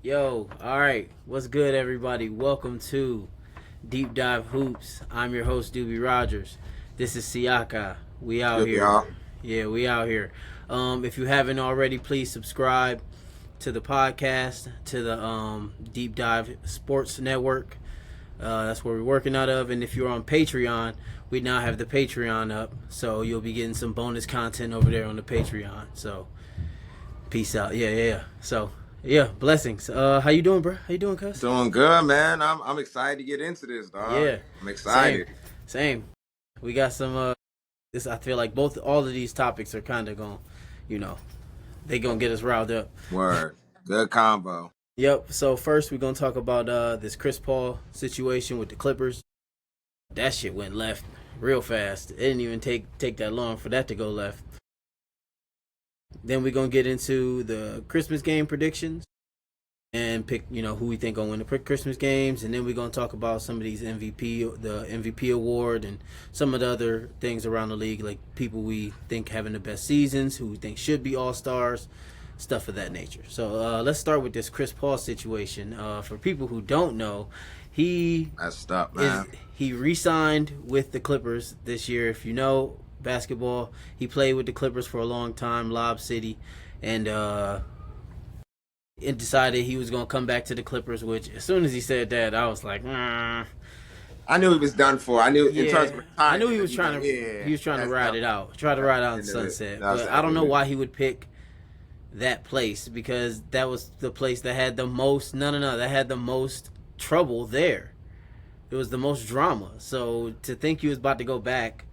Yo, all right. What's good, everybody? Welcome to Deep Dive Hoops. I'm your host, Duby Rogers. This is Siaka. We out Good, here. y'all. Yeah, we out here. If you haven't already, please subscribe to the podcast, to the Deep Dive Sports Network. That's where we're working out of. And if you're on Patreon, we now have the Patreon up. So you'll be getting some bonus content over there on the Patreon. So peace out. Yeah. So yeah, blessings. How you doing, bro? How you doing, cuz? Doing good, man. I'm excited to get into this, dog. Yeah, I'm same, excited. same. We got some. This I feel like all of these topics are kind of going, you know, they gonna get us riled up. Word. Good combo. Yep. So first we're gonna talk about this Chris Paul situation with the Clippers. That shit went left real fast. It didn't even take that long for that to go left. Then we're gonna get into the Christmas game predictions and pick, who we think gonna win the Christmas games, and then we're gonna talk about some of these the MVP award, and some of the other things around the league, like people we think having the best seasons, who we think should be all stars, stuff of that nature. So let's start with this Chris Paul situation. For people who don't know, Messed up, man. he re-signed with the Clippers this year. If you know basketball, he played with the Clippers for a long time, Lob City, and decided he was going to come back to the Clippers, which as soon as he said that, I was like, I knew he was done for. I knew in terms of I retirement. knew he was trying to ride it out, try to ride out in sunset. But I don't know why he would pick that place, because that was the place that had the most that had the most trouble there. It was the most drama. So to think he was about to go back,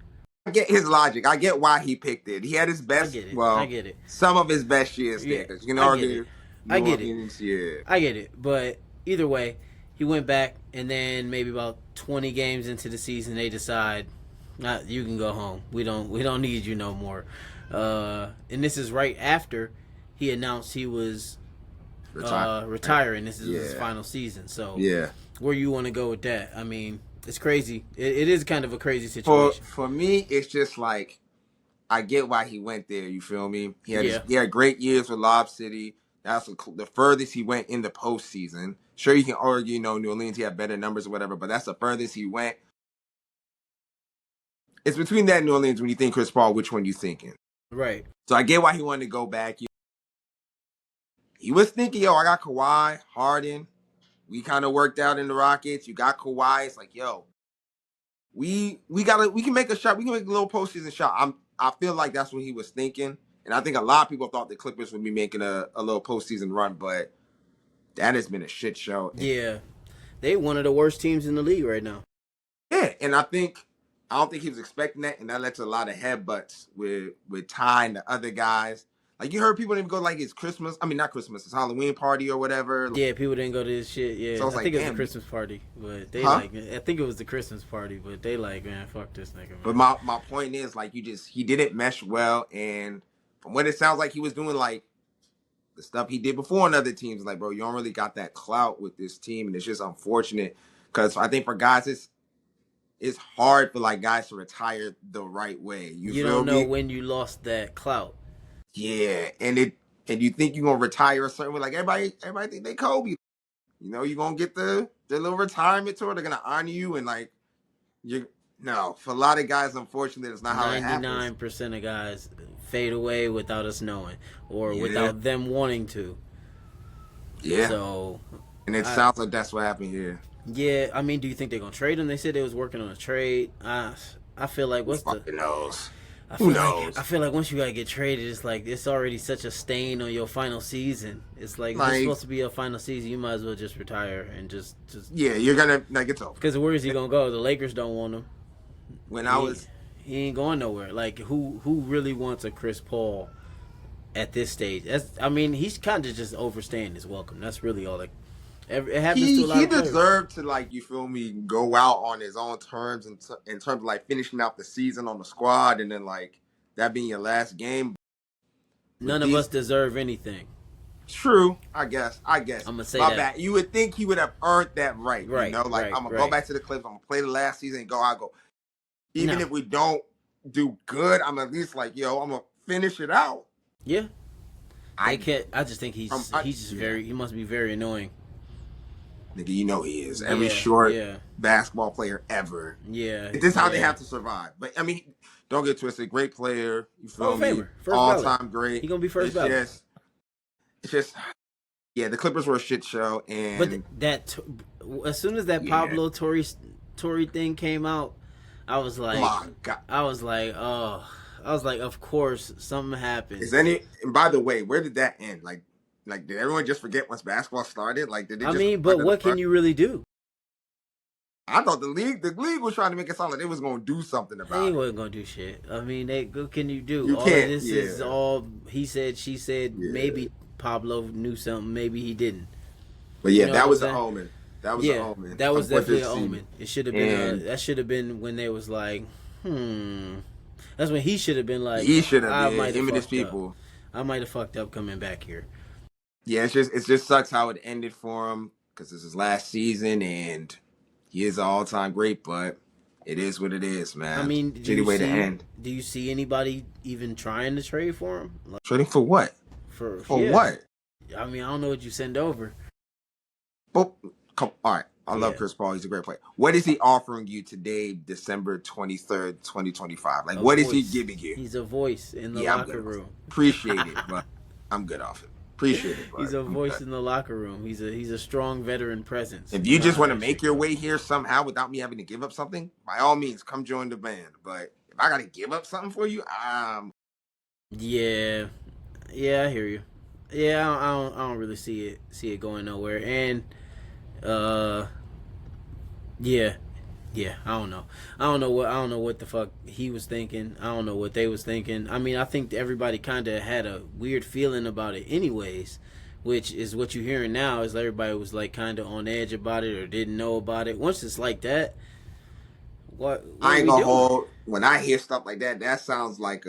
I get his logic. I get why he picked it. He had his best. I get it. Some of his best years there. Because you can argue. I get it. But either way, he went back, and then maybe about 20 games into the season, they decide, you can go home. We don't need you no more. And this is right after he announced he was retiring. This is his final season. So where you want to go with that? I mean, it's crazy. It is kind of a crazy situation. For me, it's just like, I get why he went there. You feel me? He had great years with Lob City. That's the furthest he went in the postseason. Sure, you can argue, New Orleans, he had better numbers or whatever, but that's the furthest he went. It's between that and New Orleans. When you think Chris Paul, which one you thinking? Right. So I get why he wanted to go back. He was thinking, I got Kawhi, Harden. We kind of worked out in the Rockets. You got Kawhi. It's like, we can make a shot. We can make a little postseason shot. I feel like that's what he was thinking. And I think a lot of people thought the Clippers would be making a little postseason run, but that has been a shit show. Yeah. They one of the worst teams in the league right now. Yeah, and I don't think he was expecting that, and that led to a lot of headbutts with Ty and the other guys. Like, you heard people didn't go, like, it's Christmas. I mean, not Christmas. It's Halloween party or whatever. Yeah, people didn't go to this shit. Yeah, so I think it's the Christmas party, but they I think it was the Christmas party, but they like, man, fuck this nigga, man. But my point is, like, he didn't mesh well, and from what it sounds like, he was doing, like, the stuff he did before on other teams. Like, bro, you don't really got that clout with this team, and it's just unfortunate, because I think for guys, it's hard for, like, guys to retire the right way. You don't know when you lost that clout. Yeah, and you think you're gonna retire a certain way. Like, everybody think they Kobe. You're gonna get the little retirement tour. They're gonna honor you, and like, for a lot of guys, unfortunately, it's not how it happens. 99% of guys fade away without us knowing, or without them wanting to. Yeah. So, and it sounds like that's what happened here. Yeah, I mean, do you think they're gonna trade him? They said they was working on a trade. I feel like Who knows? Who knows? I feel like once you gotta get traded, it's like it's already such a stain on your final season. It's like it's supposed to be your final season. You might as well just retire and just. Yeah, you're gonna it's over. Because where is he gonna go? The Lakers don't want him. He ain't going nowhere. Like, who really wants a Chris Paul at this stage? He's kind of just overstaying his welcome. That's really all. Like, it happens to a lot of players. He deserved to, like, you feel me, go out on his own terms in terms of, like, finishing out the season on the squad, and then, like, that being your last game. None of us deserve anything. True, I guess. I'm gonna say my bad. You would think he would have earned that right. Right. I'm gonna go back to the Clips. I'm gonna play the last season and go. Even if we don't do good, I'm at least like, I'm gonna finish it out. Yeah. They I can't. I just think he's just yeah, he must be very annoying. nigga, you know he is. Every Yeah, short yeah, basketball player ever. yeah, This is how they yeah. have to survive. But I mean, don't get twisted. Great player. You Hall feel of me? Famer, first All ballot. time great. He gonna be first ballot. It's just, yeah. The Clippers were a shit show, But and as soon as that yeah. Pablo Torre thing came out, I was like, My God. oh, I was like, of course something happened. Is any? And by the way, where did that end? Like, did everyone just forget once basketball started? Like, did they I just mean, go but under the what bus? can you really do? I thought the league was trying to make it sound like they was going to do something They about it. wasn't gonna do shit. I mean, what can you do? You All of can't. this is Yeah. all he said, she said. Yeah. Maybe Pablo knew something, maybe he didn't. But You yeah, know what that I'm was an saying? omen. That was an Yeah, omen that was of what definitely an this season. omen. It should have been And that should have been when they was like, hmm. That's when he should have been like, he should have I been might have him and his fucked up. people. I might have fucked up coming back here. Yeah, it just sucks how it ended for him because this is last season and he is an all time great, but it is what it is, I man. mean, Shitty way to end. do you see anybody even trying to trade for him? Like Trading for what? For yeah. what? I mean, I don't know what you send over. But come, all right. I love Yeah. Chris Paul. He's a great player. What is he offering you today, December 23rd, 2025? Like, A what is he voice. giving you? He's a voice in the Yeah, I'm locker good off it. room. Appreciate it, but I'm good off it. Appreciate it, He's but a I'm voice good. in the locker room. He's a strong veteran presence. If You you know just how want to that make shit your goes. way here somehow without me having to give up something, by all means, come join the band. But if I got to give up something for you, Yeah, yeah, I hear you. Yeah, I don't really see it going nowhere. And uh, yeah, yeah, I don't know what the fuck he was thinking. I don't know what they was thinking. I mean, I think everybody kind of had a weird feeling about it, anyways. Which is what you're hearing now is everybody was like kind of on edge about it or didn't know about it. Once it's like that, what I are ain't we gonna doing? hold. When I hear stuff like that, that sounds like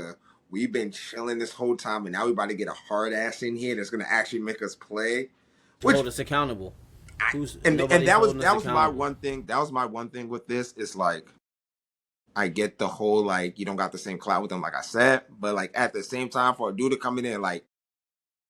we've been chilling this whole time, and now we about to get a hard ass in here that's gonna actually make us play. To hold Which us accountable. I, Who's and nobody's holding us that was my accountable. one thing. That was my one thing with this. Is like I get the whole like you don't got the same clout with them, like I said, but like at the same time for a dude to come in and like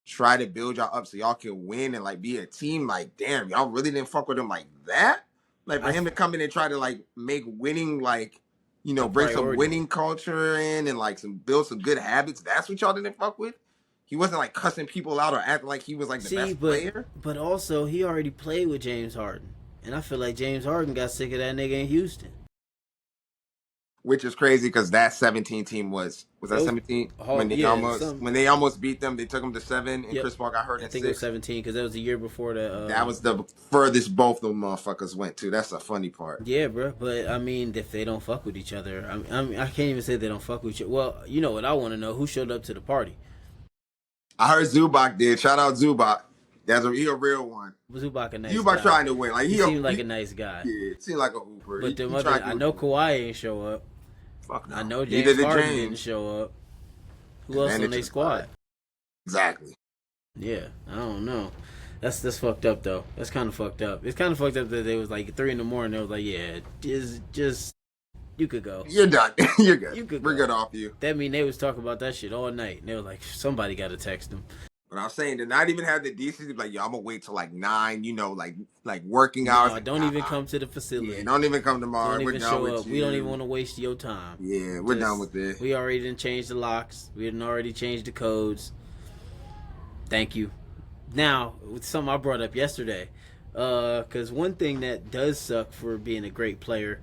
try to build y'all up so y'all can win and like be a team. Like, damn, y'all really didn't fuck with him like that. Like for I him to come in and try to like make winning like a bring some priority. winning culture in and like some build some good habits. That's what y'all didn't fuck with. He wasn't like cussing people out or acting like he was like the See, best player. but also he already played with James Harden, and I feel like James Harden got sick of that nigga in Houston. Which is crazy because that 17 team was It that was, 17 oh yeah, some when they almost beat them. They took them to 7 and yep. Chris Paul got hurt I in think it was 6. 17 because that was the year before the. That was the furthest both of them motherfuckers went to. That's the funny part. Yeah, bro. But I mean, if they don't fuck with each other, I can't even say they don't fuck with each other. Well, you know what I want to know: who showed up to the party? I heard Zubac did. Shout out Zubac. He a real one. Zubac a nice Zubac guy. trying to win. Like He seemed like a nice guy. yeah, seemed like a hooper. But the He mother, trying to I do know what he Kawhi ain't show up. fuck I no. know Neither James did Harden didn't James. show up. Who else on Advantage their of the squad? Exactly. Yeah, I don't know. That's fucked up though. That's kind of fucked up. It's kind of fucked up that they was like 3 in the morning. They was like, yeah, just you could go. You're done. You're good. You could We're go. good off you. That mean they was talking about that shit all night. And they was like, somebody got to text them. But I'm saying to not even have the decency to be like, yo, I'm gonna wait till like 9, like working hours. No, Like, don't even come to the facility. yeah, don't even come tomorrow. Don't We're even done show with up. you. We don't even want to waste your time. Yeah, we're done with this. We already didn't change the locks. We didn't already change the codes. Thank you. Now, with something I brought up yesterday, because one thing that does suck for being a great player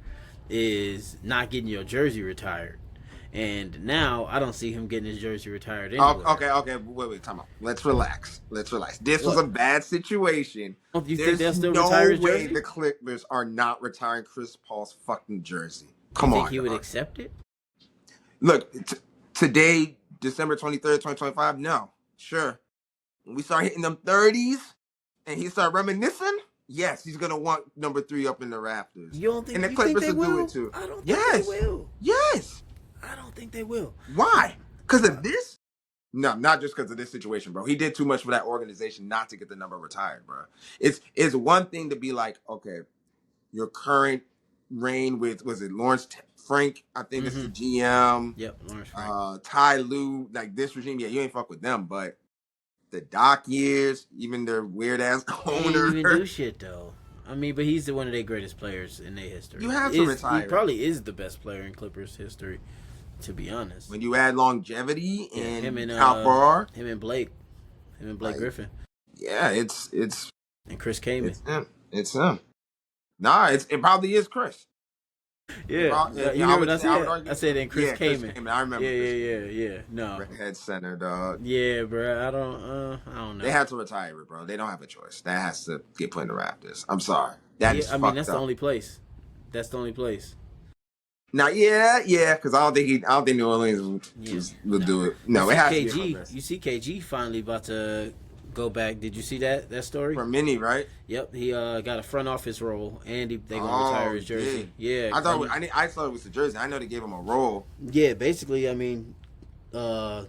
is not getting your jersey retired. And now I don't see him getting his jersey retired anywhere. Okay. Wait, time out. Let's relax. This was What? a bad situation. Do you think There's they'll still no retire his way jersey? the Clippers are not retiring Chris Paul's fucking jersey. You Come think on, he would dog. accept it? Look, today, December 23rd, 2025, no. Sure. When we start hitting them 30s and he start reminiscing, yes, he's going to want number 3 up in the rafters. You don't think? And the You think Clippers they will do will? it too. I don't think Yes. they will. Yes. I don't think they will. Why? Because of this? No, not just because of this situation, bro. He did too much for that organization not to get the number retired, bro. It's one thing to be like, okay, your current reign with was it Lawrence Frank? I think this is the GM. Yep, Lawrence Frank. Ty Lue, like this regime. Yeah, you ain't fuck with them, but the Doc years, even their weird ass He didn't even do owner. shit though. I mean, but he's one of their greatest players in their You history. have to He retire probably is the best player in Clippers history, to be honest. when you add longevity Yeah, and how far. him and Blake, Like, Griffin, yeah, it's and Chris Kaman. it's him. It's him. Nah, it probably is Chris. Yeah, you I heard what would I say I would said? argue. I said, and Chris Yeah, Chris Kaman. Kaman. I remember Chris Kaman. Yeah. No, Redhead center, dog. yeah, bro. I don't know. They have to retire it, bro. They don't have a choice. That has to get put in the Raptors. I'm sorry. That is I mean, fucked that's up. the only place. That's the only place. Now, yeah, because I don't think New Orleans will do it. No, it has to be KG. You see, KG finally about to go back. Did you see that story? for Mini, right? Yep, he got a front office role, and they gonna retire his jersey. Yeah, I thought it was the jersey. I know they gave him a role. Yeah, basically, I mean, the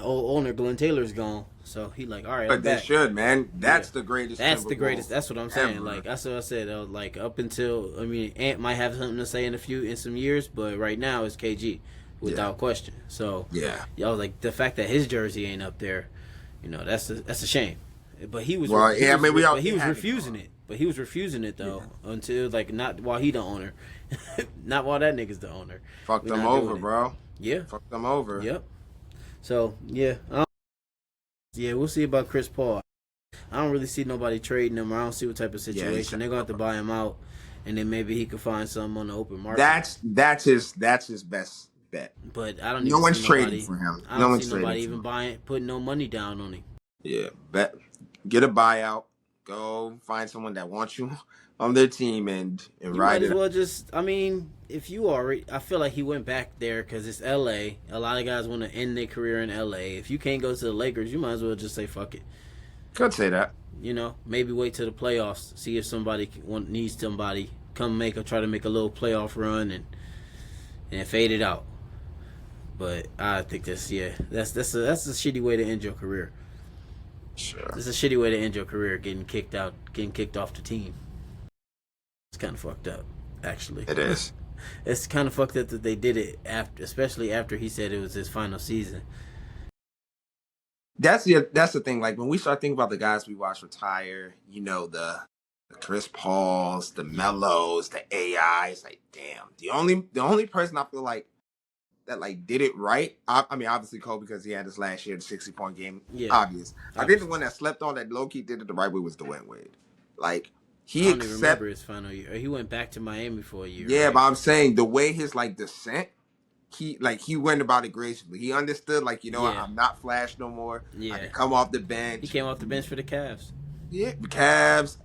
old owner Glenn Taylor's gone, so he like, all right, But I'm they back. should, man. That's the greatest. That's the greatest. That's what I'm saying. ever. Like that's what I said. Like up until Ant might have something to say in some years, but right now it's KG without question. So yeah, I was like the fact that his jersey ain't up there, that's a shame. But he was he was refusing it. But he was refusing it though until like not while he the owner, not while that nigga's the owner. Fucked them over, bro. Yeah, fucked them over. Yep. So yeah, we'll see about Chris Paul. I don't really see nobody trading him. I don't see what type of situation they're going to have to buy him out, and then maybe he could find something on the open market. That's his best bet. But I don't. No one's trading for him. I don't see nobody even putting no money down on him. Yeah, get a buyout. Go find someone that wants you on their team and you ride might it. as well just. I mean, if you already, I feel like he went back there because it's L.A. A lot of guys want to end their career in L.A. If you can't go to the Lakers, you might as well just say fuck it. Could say that. Maybe wait till the playoffs, see if somebody needs somebody, try to make a little playoff run and fade it out. But I think that's a shitty way to end your career. Sure. It's a shitty way to end your career, getting kicked off the team. It's kind of fucked up, actually. It is. It's kind of fucked up that they did it especially after he said it was his final season. That's the thing. Like when we start thinking about the guys we watch retire, the Chris Pauls, the Melos, the AIs. Like, damn, the only person I feel like that like did it right. I mean, obviously Cole because he had his last year, the 60-point game. Yeah, obvious. I think the one that slept on that low key did it the right way was Dwayne Wade. Like I don't even remember his final year. He went back to Miami for a year. Yeah, right? But I'm saying the way his descent. He went about it gracefully. He understood, I'm not Flash no more. Yeah. I can come off the bench. He came off the bench for the Cavs. Yeah, the Cavs.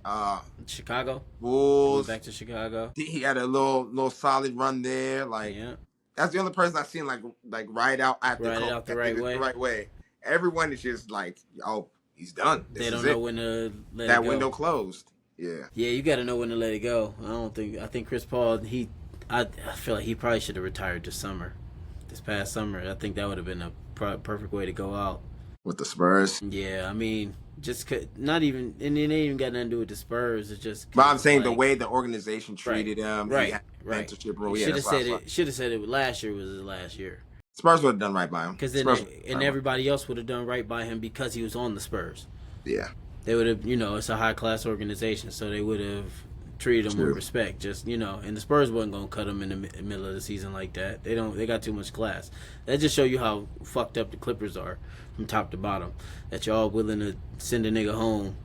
Chicago. Bulls. Went back to Chicago. He had a little solid run there. That's the only person I've seen ride out after the right way. Everyone is just he's done. They don't know when to let it go. That window closed. Yeah. Yeah, you got to know when to let it go. I think Chris Paul, I feel like he probably should have retired this past summer. I think that would have been a perfect way to go out. With the Spurs? Yeah, I mean, not even, and it ain't even got nothing to do with the Spurs. It's just. But I'm saying the way the organization treated him, right. Mentorship role. Should have said it last year was his last year. Spurs would have done right by him. Because everybody else would have done right by him because he was on the Spurs. Yeah. They would have, it's a high class organization, so they would have treated him with respect. Just and the Spurs wasn't gonna cut him in the middle of the season like that. They got too much class. That just show you how fucked up the Clippers are from top to bottom. That y'all willing to send a nigga home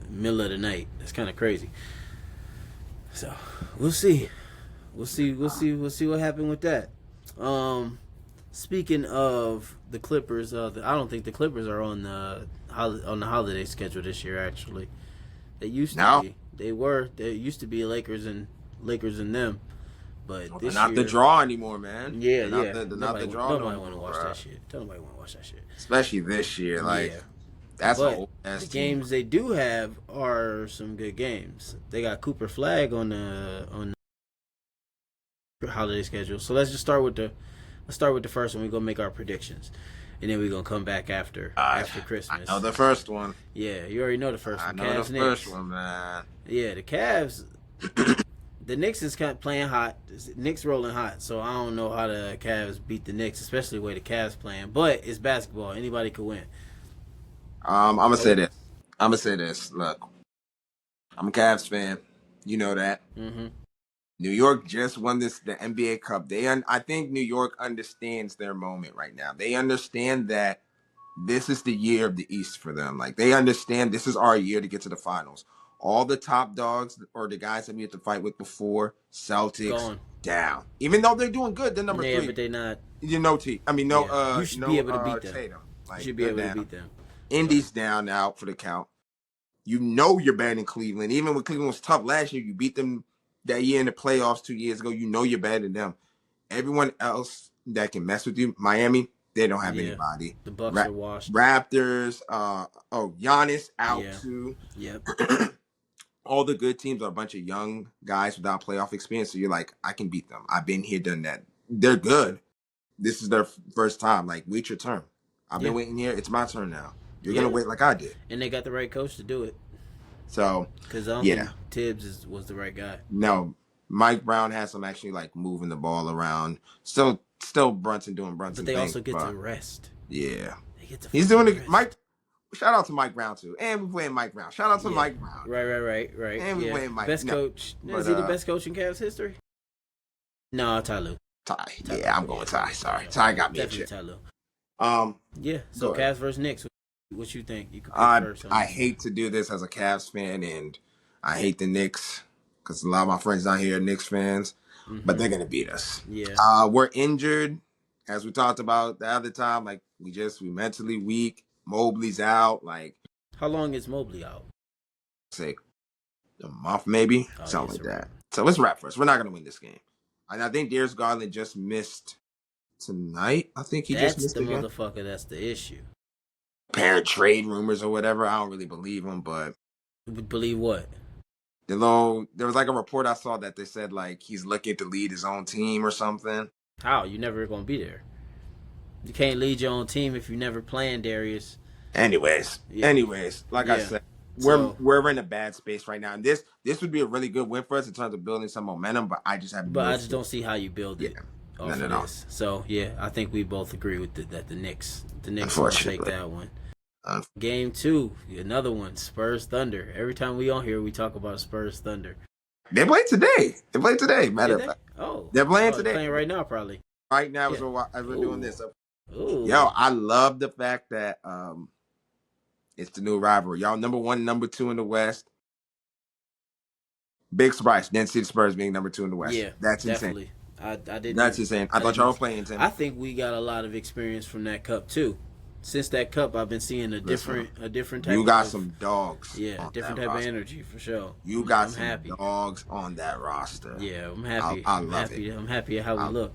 middle of the night. That's kind of crazy. So we'll see what happened with that. Speaking of the Clippers, I don't think the Clippers are on the holiday schedule this year. Actually, they used to be. They were. There used to be Lakers and them, but this not year, the draw anymore, man. Yeah, not the draw. Nobody want to watch that shit. Nobody want to watch that shit. Especially this year, that's but the games they do have are some good games. They got Cooper Flag on the holiday schedule. So let's start with the first one. We're gonna make our predictions. And then we're going to come back after Christmas. I know the first one. Yeah, you already know the first one. I know the first one, man. Yeah, the Cavs, the Knicks is kind of playing hot. Knicks rolling hot, so I don't know how the Cavs beat the Knicks, especially the way the Cavs playing. But it's basketball. Anybody could win. I'm gonna Oh say yeah. this. I'm gonna say this. Look, I'm a Cavs fan. You know that. Mm-hmm. New York just won the NBA Cup. I think New York understands their moment right now. They understand that this is the year of the East for them. Like they understand this is our year to get to the finals. All the top dogs or the guys that we had to fight with before, Celtics Gone. down. Even though they're doing good, they're number Yeah, three. but they not. You know, T. I mean, Yeah, you should be able to beat them. Tatum. You Like should be they're able to down. beat them. So Indy's down now for the count. You know you're better than Cleveland. Even when Cleveland was tough last year, you beat them that year in the playoffs 2 years ago. You know you're better than them. Everyone else that can mess with you, Miami, they don't have yeah, anybody. the Bucks Ra- are washed. Raptors, Giannis out Yeah. too. Yep. All the good teams are a bunch of young guys without playoff experience. So you're like, I can beat them. I've been here, done that. They're good. This is their first time. Like, wait your turn. I've been Yeah. waiting here. It's my turn now. You're gonna Yeah. wait like I did. And they got the right coach to do it. So, Because I don't yeah, think Tibbs was the right guy. no. Mike Brown has some actually like moving the ball around. Still Brunson doing But Brunson they things, also get to but rest. yeah, They get to he's fucking doing it. rest. Mike, shout out to Mike Brown too, and we playing Mike Brown. Shout out to Yeah. Mike Brown, Right. and we Yeah. playing Mike. Best No, coach. but Is he the best coach in Cavs history? No, Ty Lue. Ty. Ty Lue. Yeah, I'm going Ty. Sorry, Ty got me a Definitely chip. Ty Lue. Um, Yeah. So go ahead. Cavs versus Knicks. What you think? You could pick I first on I this one. hate to do this as a Cavs fan, and I hate the Knicks because a lot of my friends down here are Knicks fans, but Mm-hmm. they're gonna beat us. Yeah. We're injured, as we talked about the other time. Like we mentally weak. Mobley's out. Like How long is Mobley out? say a month maybe, Oh, yeah, something it's like a that. wrap. So let's wrap first. We're not gonna win this game, and I think Darius Garland just missed tonight. I think he just That's missed the again. motherfucker. That's the issue. Apparent trade rumors or whatever. I don't really believe them, but Believe what? there was like a report I saw that they said like he's looking to lead his own team or something. How? You never gonna be there. You can't lead your own team if you never playing Darius. Yeah. Anyways, like I Yeah. said, we're So, we're in a bad space right now, and this would be a really good win for us in terms of building some momentum. But I just have but no, I just don't see how you build yeah, it no, off no, of no. this. So yeah, I think we both agree with that the Knicks gonna take Unfortunately, that one. Game 2, another one, Spurs Thunder. Every time we on here, we talk about Spurs Thunder. they played today. They played today. Matter Did of they? fact, Oh, they're playing they're today. playing right now, probably. Right now, Yeah. as we're doing Ooh, this. ooh. Yo, I love the fact that it's the new rivalry. Y'all number one, number two in the West. Big surprise. Didn't see the Spurs being number two in the West. Yeah, That's insane. definitely. I didn't That's either. insane. I I thought didn't y'all were either. playing Tim. I think we got a lot of experience from that cup too. Since that cup, I've been seeing Listen, a different type you got of some dogs yeah, on different that type of roster. energy for sure. You got I'm some happy. dogs on that roster. Yeah, I'm happy. I I'm love it. happy. I'm happy at how we I, look.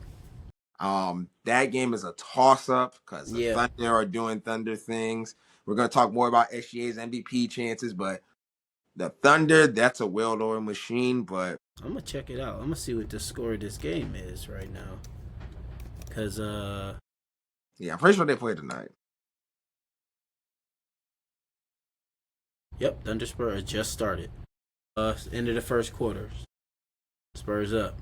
that game is a toss up because the Yeah, Thunder are doing Thunder things. We're gonna talk more about SGA's MVP chances, but the Thunder, that's a well-oiled machine. But I'm gonna check it out. I'm gonna see what the score of this game is right now. Cause yeah, I'm pretty sure they play tonight. yep, Thunder Spurs just started. End of the first quarter. Spurs up.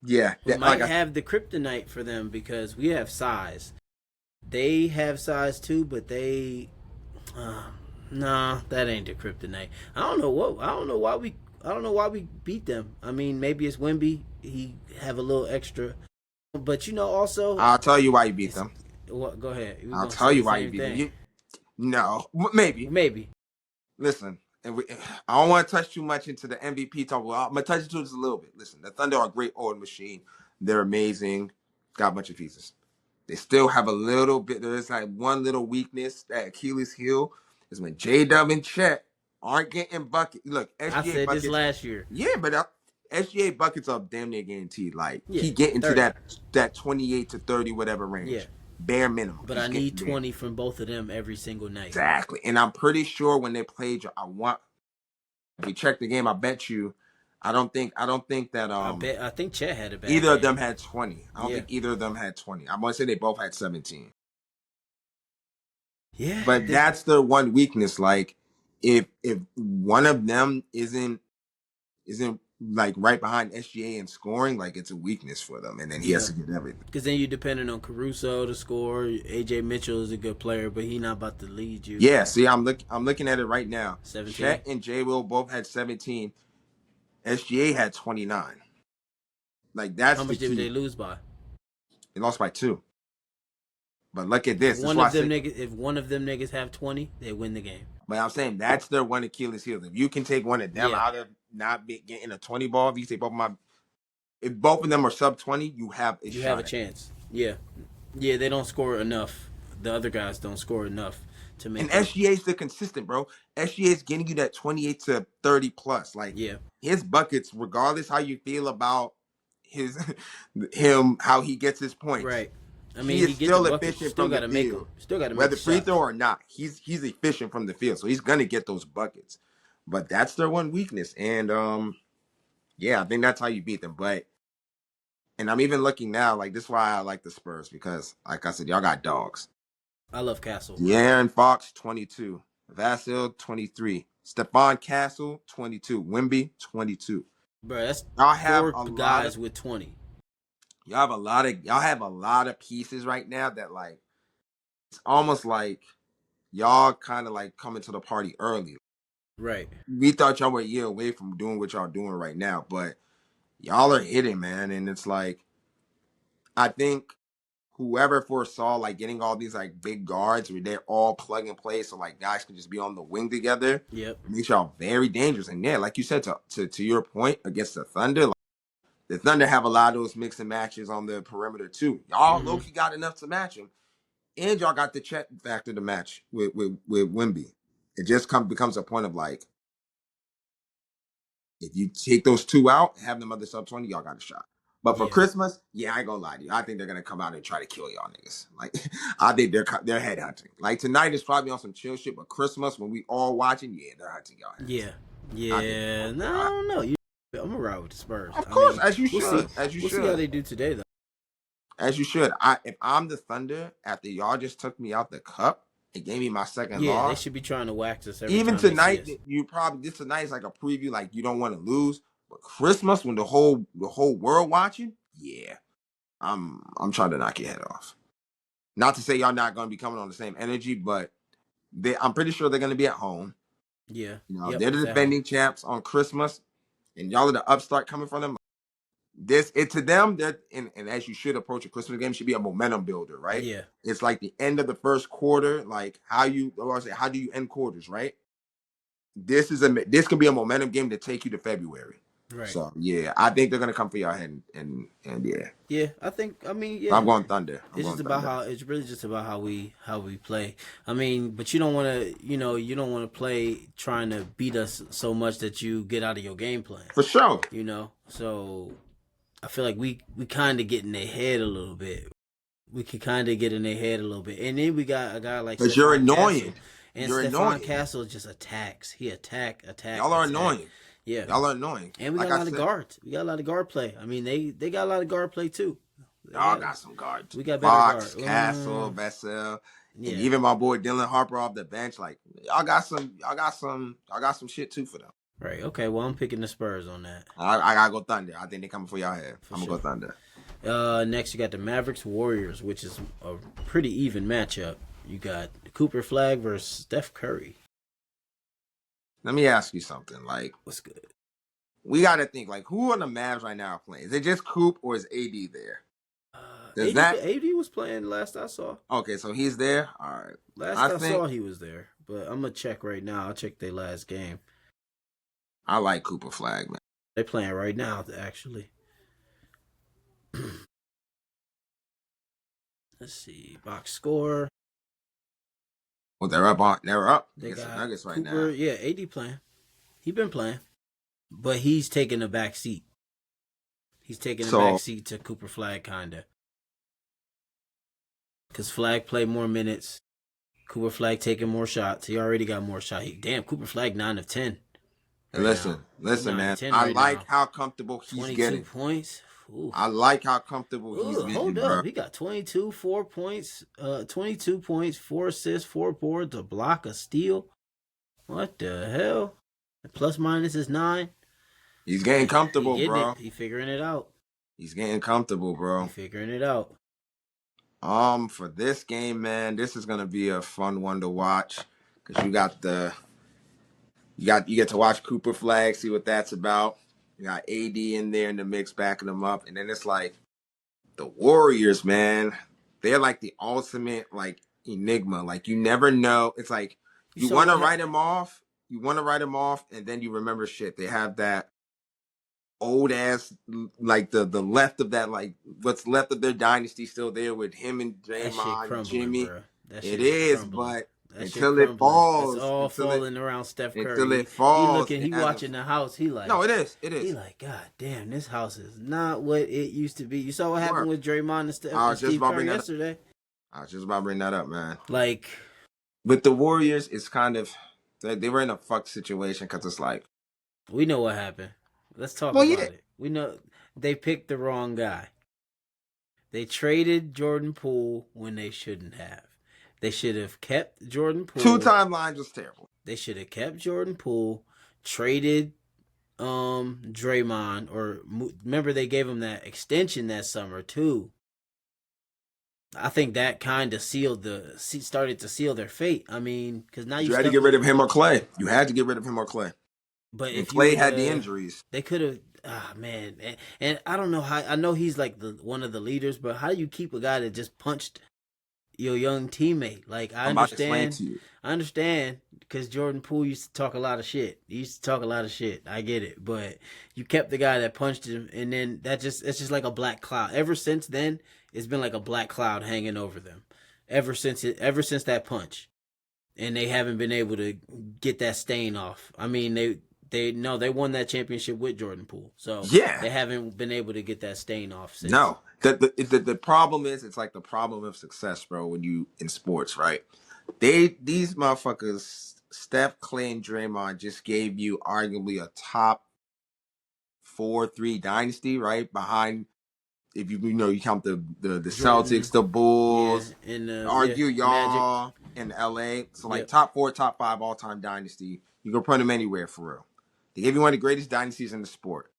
Yeah, We might like have the kryptonite for them because we have size. They have size too, but nah, that ain't the kryptonite. I don't know why we beat them. I mean, maybe it's Wemby. He have a little extra, but also I'll tell you why you beat them. what? Go ahead. We I'll gonna tell say you the why you same beat them. thing. No, maybe. Maybe. Listen, I don't want to touch too much into the MVP talk. Well, I'm gonna touch into it just a little bit. Listen, the Thunder are a great old machine. They're amazing. Got a bunch of pieces. They still have a little bit. There's like one little weakness, that Achilles heel, is when J-Dub and Chet aren't getting buckets. Look, I SGA said this buckets. last year. Yeah, but SGA buckets are damn near guaranteed. Like Yeah, he get into 30. that 28 to 30 whatever Yeah, range, bare minimum. but He's I need getting there. 20 from both of them every single night. Exactly, and I'm pretty sure when they played, if we check the game, I bet you. I don't think that I think Chet had a bad either of game. them had 20. I don't Yeah, think either of them had 20. I'm gonna say they both had 17. yeah. But that's the one weakness. Like if one of them isn't like right behind SGA in scoring, like it's a weakness for them, and then he has Yeah. to get everything. Because then you're depending on Caruso to score. AJ Mitchell is a good player, but he's not about to lead you. Yeah, see, I'm looking at it right now. 17. Chet and J Will both had 17. SGA had 29. Like How that's the much did they key. lose by? They lost by 2. But look at If this. This is one why I of them say. niggas, if one of them niggas have 20, they win the game. But I'm saying that's their one Achilles heel. If you can take one of them Yeah, out of not getting a 20 ball, if you take if both of them are sub 20, you have a you have a shot at it. chance. Yeah, yeah, they don't score enough. The other guys don't score enough to And make up. SGA is the consistent, bro. SGA is getting you that 28 to 30 plus. Like Yeah, his buckets, regardless how you feel about his him, how he gets his points, right. I he mean, is he get the still buckets. You efficient still from got the to make them. field. Still got to make Whether the free throw shots. or not, he's efficient from the field. So he's gonna get those buckets. But that's their one weakness. And yeah, I think that's how you beat them. But and I'm even looking now, like this is why I like the Spurs, because like I said, y'all got dogs. I love Castle, De'Aaron Fox, 22. Vasil, 23. Stephon Castle, 22. Wimby, 22. bro. That's Y'all have four a lot of guys with 20. y'all have a lot of pieces right now that like it's almost like y'all kind of like coming to the party early. Right. We thought y'all were a year away from doing what y'all doing right now, but y'all are hitting, man. And it's like I think whoever foresaw like getting all these like big guards where they're all plug and play, so like guys can just be on the wing together, Yep. makes y'all very dangerous. And yeah, like you said, to your point against the Thunder, like, the Thunder have a lot of those mix and matches on the perimeter too. Y'all Mm-hmm. low key got enough to match them, and y'all got the Chet factor to match with Wimby. It just becomes a point of like if you take those two out, have them other sub 20, y'all got a shot. But for Yeah. Christmas, yeah, I ain't gonna lie to you. I think they're gonna come out and try to kill y'all niggas. Like, I think they're head hunting. Like tonight is probably on some chill shit, but Christmas when we all watching, yeah, they're hunting y'all heads. Yeah. I think they're Yeah. going No, for I y'all. don't know. I'm gonna ride with the Spurs. Of I course, mean, as you we'll see. should, as you We'll see how should, they do today, though. as you should. If I'm the Thunder, after y'all just took me out the cup and gave me my second Yeah, they loss, should be trying to wax us every even time they see tonight, us. you probably this tonight is like a preview, like you don't want to lose. But Christmas, when the whole world watching, yeah. I'm trying to knock your head off. Not to say y'all not gonna be coming on the same energy, but I'm pretty sure they're gonna be at home. Yeah. You know, Yep. they're the It's at home. defending champs on Christmas, and y'all are the upstart coming from them. This it to them that and as you should approach a Christmas game should be a momentum builder, right? Yeah. It's like the end of the first quarter, like how do you end quarters, right? This can be a momentum game to take you to February. Right. So yeah, I think they're gonna come for your head and yeah. Yeah. I think. I mean, yeah. I'm going Thunder. I'm It's just going about Thunder. how. It's really just about how we play. I mean, but you don't want to. You don't want to play trying to beat us so much that you get out of your game plan. For sure. So I feel like we kind of get in their head a little bit. We could kind of get in their head a little bit, and then we got a guy like Because you're Stephon annoying. Castle, and You're Stephon annoying. Castle just attacks. He attack. Y'all are annoying. Yeah, Y'all are annoying. and we got Like a I lot of said, guards. We got a lot of guard play. I mean, they got a lot of guard play too. They y'all got got some guards. we got better Fox, guard. Castle, Vessel, and Yeah, even my boy Dylan Harper off the bench. Like y'all got some shit too for them. right. Okay, well I'm picking the Spurs on that I gotta go Thunder. I think they coming for y'all head. for I'm gonna sure. go Thunder. Next you got the Mavericks Warriors, which is a pretty even matchup. You got Cooper Flag versus Steph Curry. Let me ask you something. Like What's good? we gotta think. Like who on the Mavs right now are playing? Is it just Coop or is AD there? Does that AD was playing last I saw. okay? So he's there. All right. Last I I saw, think he was there, but I'm gonna check right now. I'll check their last game. I like Cooper Flag, man. They're playing right now, actually. Let's see, box score. Well, they're up They against the got Nuggets right Cooper. now. Yeah, AD playing. He been playing, but he's taking a back seat. He's taking a back So seat to Cooper Flag, kinda, because Flag played more minutes. Cooper Flag taking more shots. He already got more shots. Damn, Cooper Flag 9 of 10 right now. He listen, nine of man. ten I right like now. how comfortable he's 22 getting. points. Ooh. I like how comfortable he's Ooh, hold getting, bro. up. He got 22, 4 points, 22 points, 4 assists, 4 boards, a block, a steal. What the hell? Plus minus is 9. He's getting He comfortable, getting bro. it. He figuring it out. He's getting comfortable, He bro. figuring it out. For this game, man, this is gonna be a fun one to watch because you get to watch Cooper Flag, see what that's about. You got AD in there in the mix, backing them up, and then it's like the Warriors, man. They're like the ultimate like enigma. Like you never know. It's like You you saw want to what write them off. You want to write them off, and then you remember shit. They have that old ass like the left of that like what's left of their dynasty still there with him and That shit Draymond, crumbling, Jimmy. bro. That It shit is is, crumbling. but That shit until it crumbling. It's falls, all falling around Steph until Curry. it He falls, looking, it he has a watching the house. He no. like, It is. It he is. like, God damn, this house is not what it used to be. You saw what happened Word. with Draymond and, Steph, I and was just Steve about to Kerr bring that up. yesterday. I was just about to bring that up, man. Like, With the Warriors, it's kind of they were in a fucked situation because it's like, we know what happened. Let's talk well, yeah, about it. We know they picked the wrong guy. They traded Jordan Poole when they shouldn't have. They should have kept Jordan two Poole. timelines was terrible. They should have kept Jordan Poole, traded Draymond, or remember they gave him that extension that summer too. I think that kind of started to seal their fate. I mean, because now you You had to stuck get rid with. of him or Clay. You had to get rid of him or Clay. But And if you Clay would, had the injuries. they could have. Ah man, and I don't know how. I know he's like the one of the leaders, but how do you keep a guy that just punched your young teammate? Like I'm about to explain to you. I understand because Jordan Poole used to talk a lot of shit. He used to talk a lot of shit. I get it, but you kept the guy that punched him, and then it's just like a black cloud. Ever since then, it's been like a black cloud hanging over them. Ever since that punch, and they haven't been able to get that stain off. I mean, they won that championship with Jordan Poole, so Yeah. they haven't been able to get that stain off since. No. The problem is it's like the problem of success, bro, when you in sports, right? These motherfuckers, Steph, Clay, and Draymond just gave you arguably a top 4-3 dynasty, right? Behind if you count the Jordan, Celtics, the yeah, Bulls, and argue Magic. y'all in LA. So like Yep. top 4, top 5 all time dynasty. You can put them anywhere for real. They gave you one of the greatest dynasties in the sport.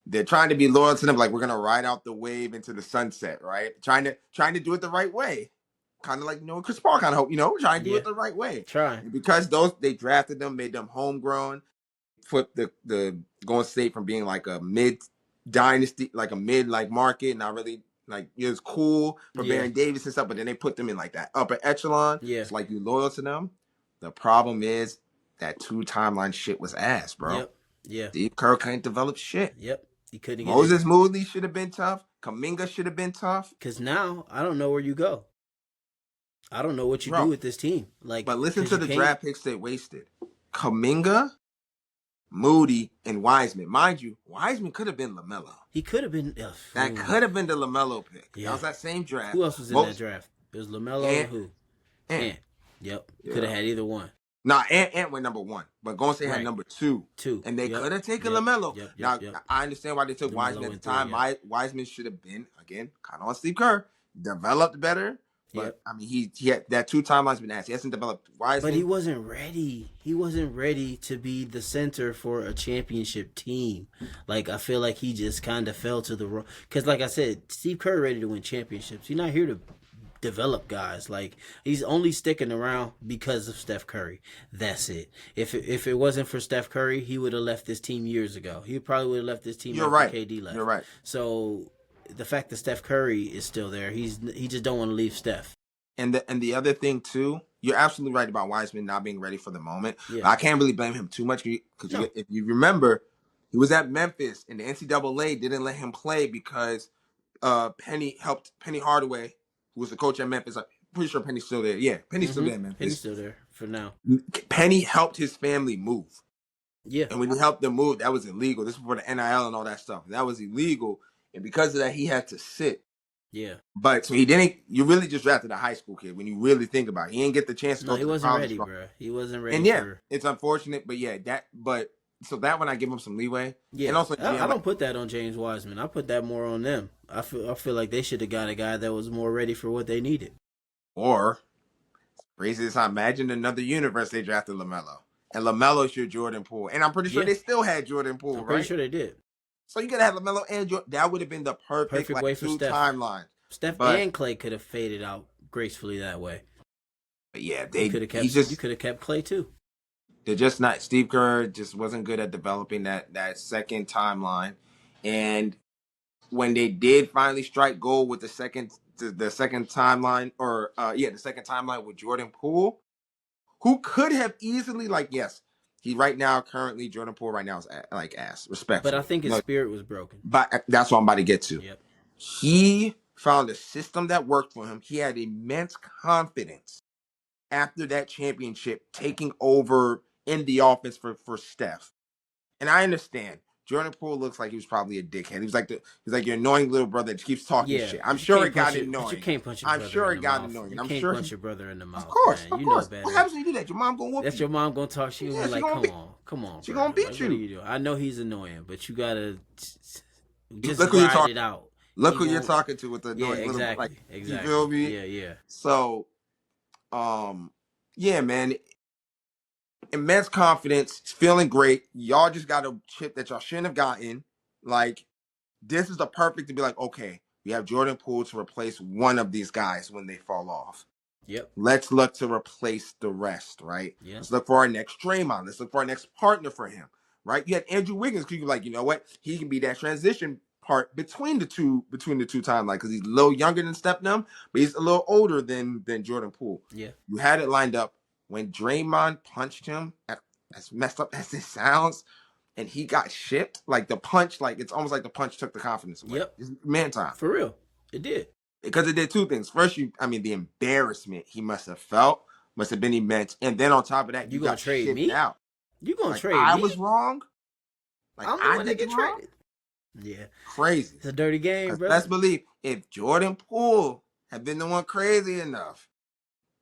They're trying to be loyal to them, like we're gonna ride out the wave into the sunset, right? Trying to do it the right way. Kind of like Chris Paul kind of hope, trying to do Yeah, it the right way. trying. And because they drafted them, made them homegrown, flipped the Golden State from being like a mid dynasty, like a mid like market, not really like it was cool for Yeah. Baron Davis and stuff, but then they put them in like that upper echelon. Yeah. It's like you loyal to them. The problem is that 2 timeline shit was ass, bro. Yep. Yeah. Steve Kerr couldn't develop shit. Yep. He couldn't get Moses Moody should have been tough. Kaminga should have been tough. because now I don't know where you go. I don't know what you do with this team. Like, but listen to the draft picks they wasted. Kaminga, Moody, and Wiseman. Mind you, Wiseman could have been LaMelo. He could have been. That could have been the LaMelo pick. Yeah. That was that same draft. Who else was in that draft? It was LaMelo and who? Ant. Yep. Yeah. Could have had either one. Nah, Ant went number 1, but Golden State had number 2. And they could have taken LaMelo. Now, I understand why they took Wiseman at the time. Wiseman should have been, again, kind of on Steve Kerr, developed better. But, I mean, he had that 2 timelines been asked. He hasn't developed Wiseman. But he wasn't ready. He wasn't ready to be the center for a championship team. Like, I feel like he just kind of fell to the wrong. Because, like I said, Steve Kerr ready to win championships. He's not here to develop guys. Like, he's only sticking around because of Steph Curry. That's it. If it wasn't for Steph Curry, he would have left this team years ago. He probably would have left this team after KD left. You're right. So the fact that Steph Curry is still there, he just don't want to leave Steph. And the other thing too, you're absolutely right about Wiseman not being ready for the moment. Yeah. I can't really blame him too much because if you remember, he was at Memphis and the NCAA didn't let him play because Penny Hardaway, who was the coach at Memphis. I'm pretty sure Penny's still there. Yeah, Penny's still there in Memphis. Penny's still there for now. Penny helped his family move. Yeah. And when he helped them move, that was illegal. This was for the NIL and all that stuff. That was illegal. And because of that, he had to sit. Yeah. But so you really just drafted a high school kid when you really think about it. He didn't get the chance to go to he wasn't college ready, bro. He wasn't ready. And it's unfortunate, but so that one I give him some leeway. Yeah. And also, I don't put that on James Wiseman. I put that more on them. I feel like they should have got a guy that was more ready for what they needed. Or crazy as I imagine another universe they drafted LaMelo. and LaMelo's your Jordan Poole. And I'm pretty sure Yeah, they still had Jordan Poole, I'm pretty right? sure they did. So you gotta have LaMelo and Jordan. That would have been the perfect Perfect like way for two Steph. timelines. Steph But, and Clay could have faded out gracefully that way. but yeah, You could have kept Clay too. they're just not. Steve Kerr just wasn't good at developing that second timeline, and when they did finally strike gold with the second timeline, or the second timeline with Jordan Poole, who could have easily like yes, he right now currently Jordan Poole right now is like ass But I respectfully. think his No, spirit was broken. but that's what I'm about to get to. Yep. He found a system that worked for him. He had immense confidence after that championship taking over in the offense for Steph. And I understand. Jordan Poole looks like he was probably a dickhead. He's like your annoying little brother that keeps talking Yeah, shit. I'm sure it got but you annoying. can't punch your I'm brother sure in it the got mouth. annoying. You I'm can't sure punch your brother in the of mouth, course, man. of You know course. What better. happens when you do that? Your mom gonna whoop That's you. your mom gonna talk. She gonna Yeah, be like, come on, she bro. gonna beat Like, you. what are you doing? I know he's annoying, but you gotta just Look who you're ride talking. it out. Look He who you're won't. talking to with the Yeah, annoying little like. exactly, You exactly. feel me? Yeah, yeah, So, yeah, man. Immense confidence, feeling great. Y'all just got a chip that y'all shouldn't have gotten. Like, this is the perfect to be like, okay, we have Jordan Poole to replace one of these guys when they fall off. yep, Let's look to replace the rest, right? yep, Let's look for our next Draymond. Let's look for our next partner for him, right? You had Andrew Wiggins because you were like, you know what? He can be that transition part between the two timelines because he's a little younger than Stephen, but he's a little older than Jordan Poole. yeah, You had it lined up when Draymond punched him, as messed up as it sounds, and he got shipped. Like the punch, like it's almost like the punch took the confidence away. yep. It's man time For real, it did. because it did two things. First, the embarrassment he must have felt must have been immense, and then on top of that, You you gonna got trade shipped me? out. You gonna Like trade I me? was wrong. Like I'm the I one that did get you wrong. traded. Yeah, Crazy. it's a dirty game, Because let's brother. believe if Jordan Poole had been the one crazy enough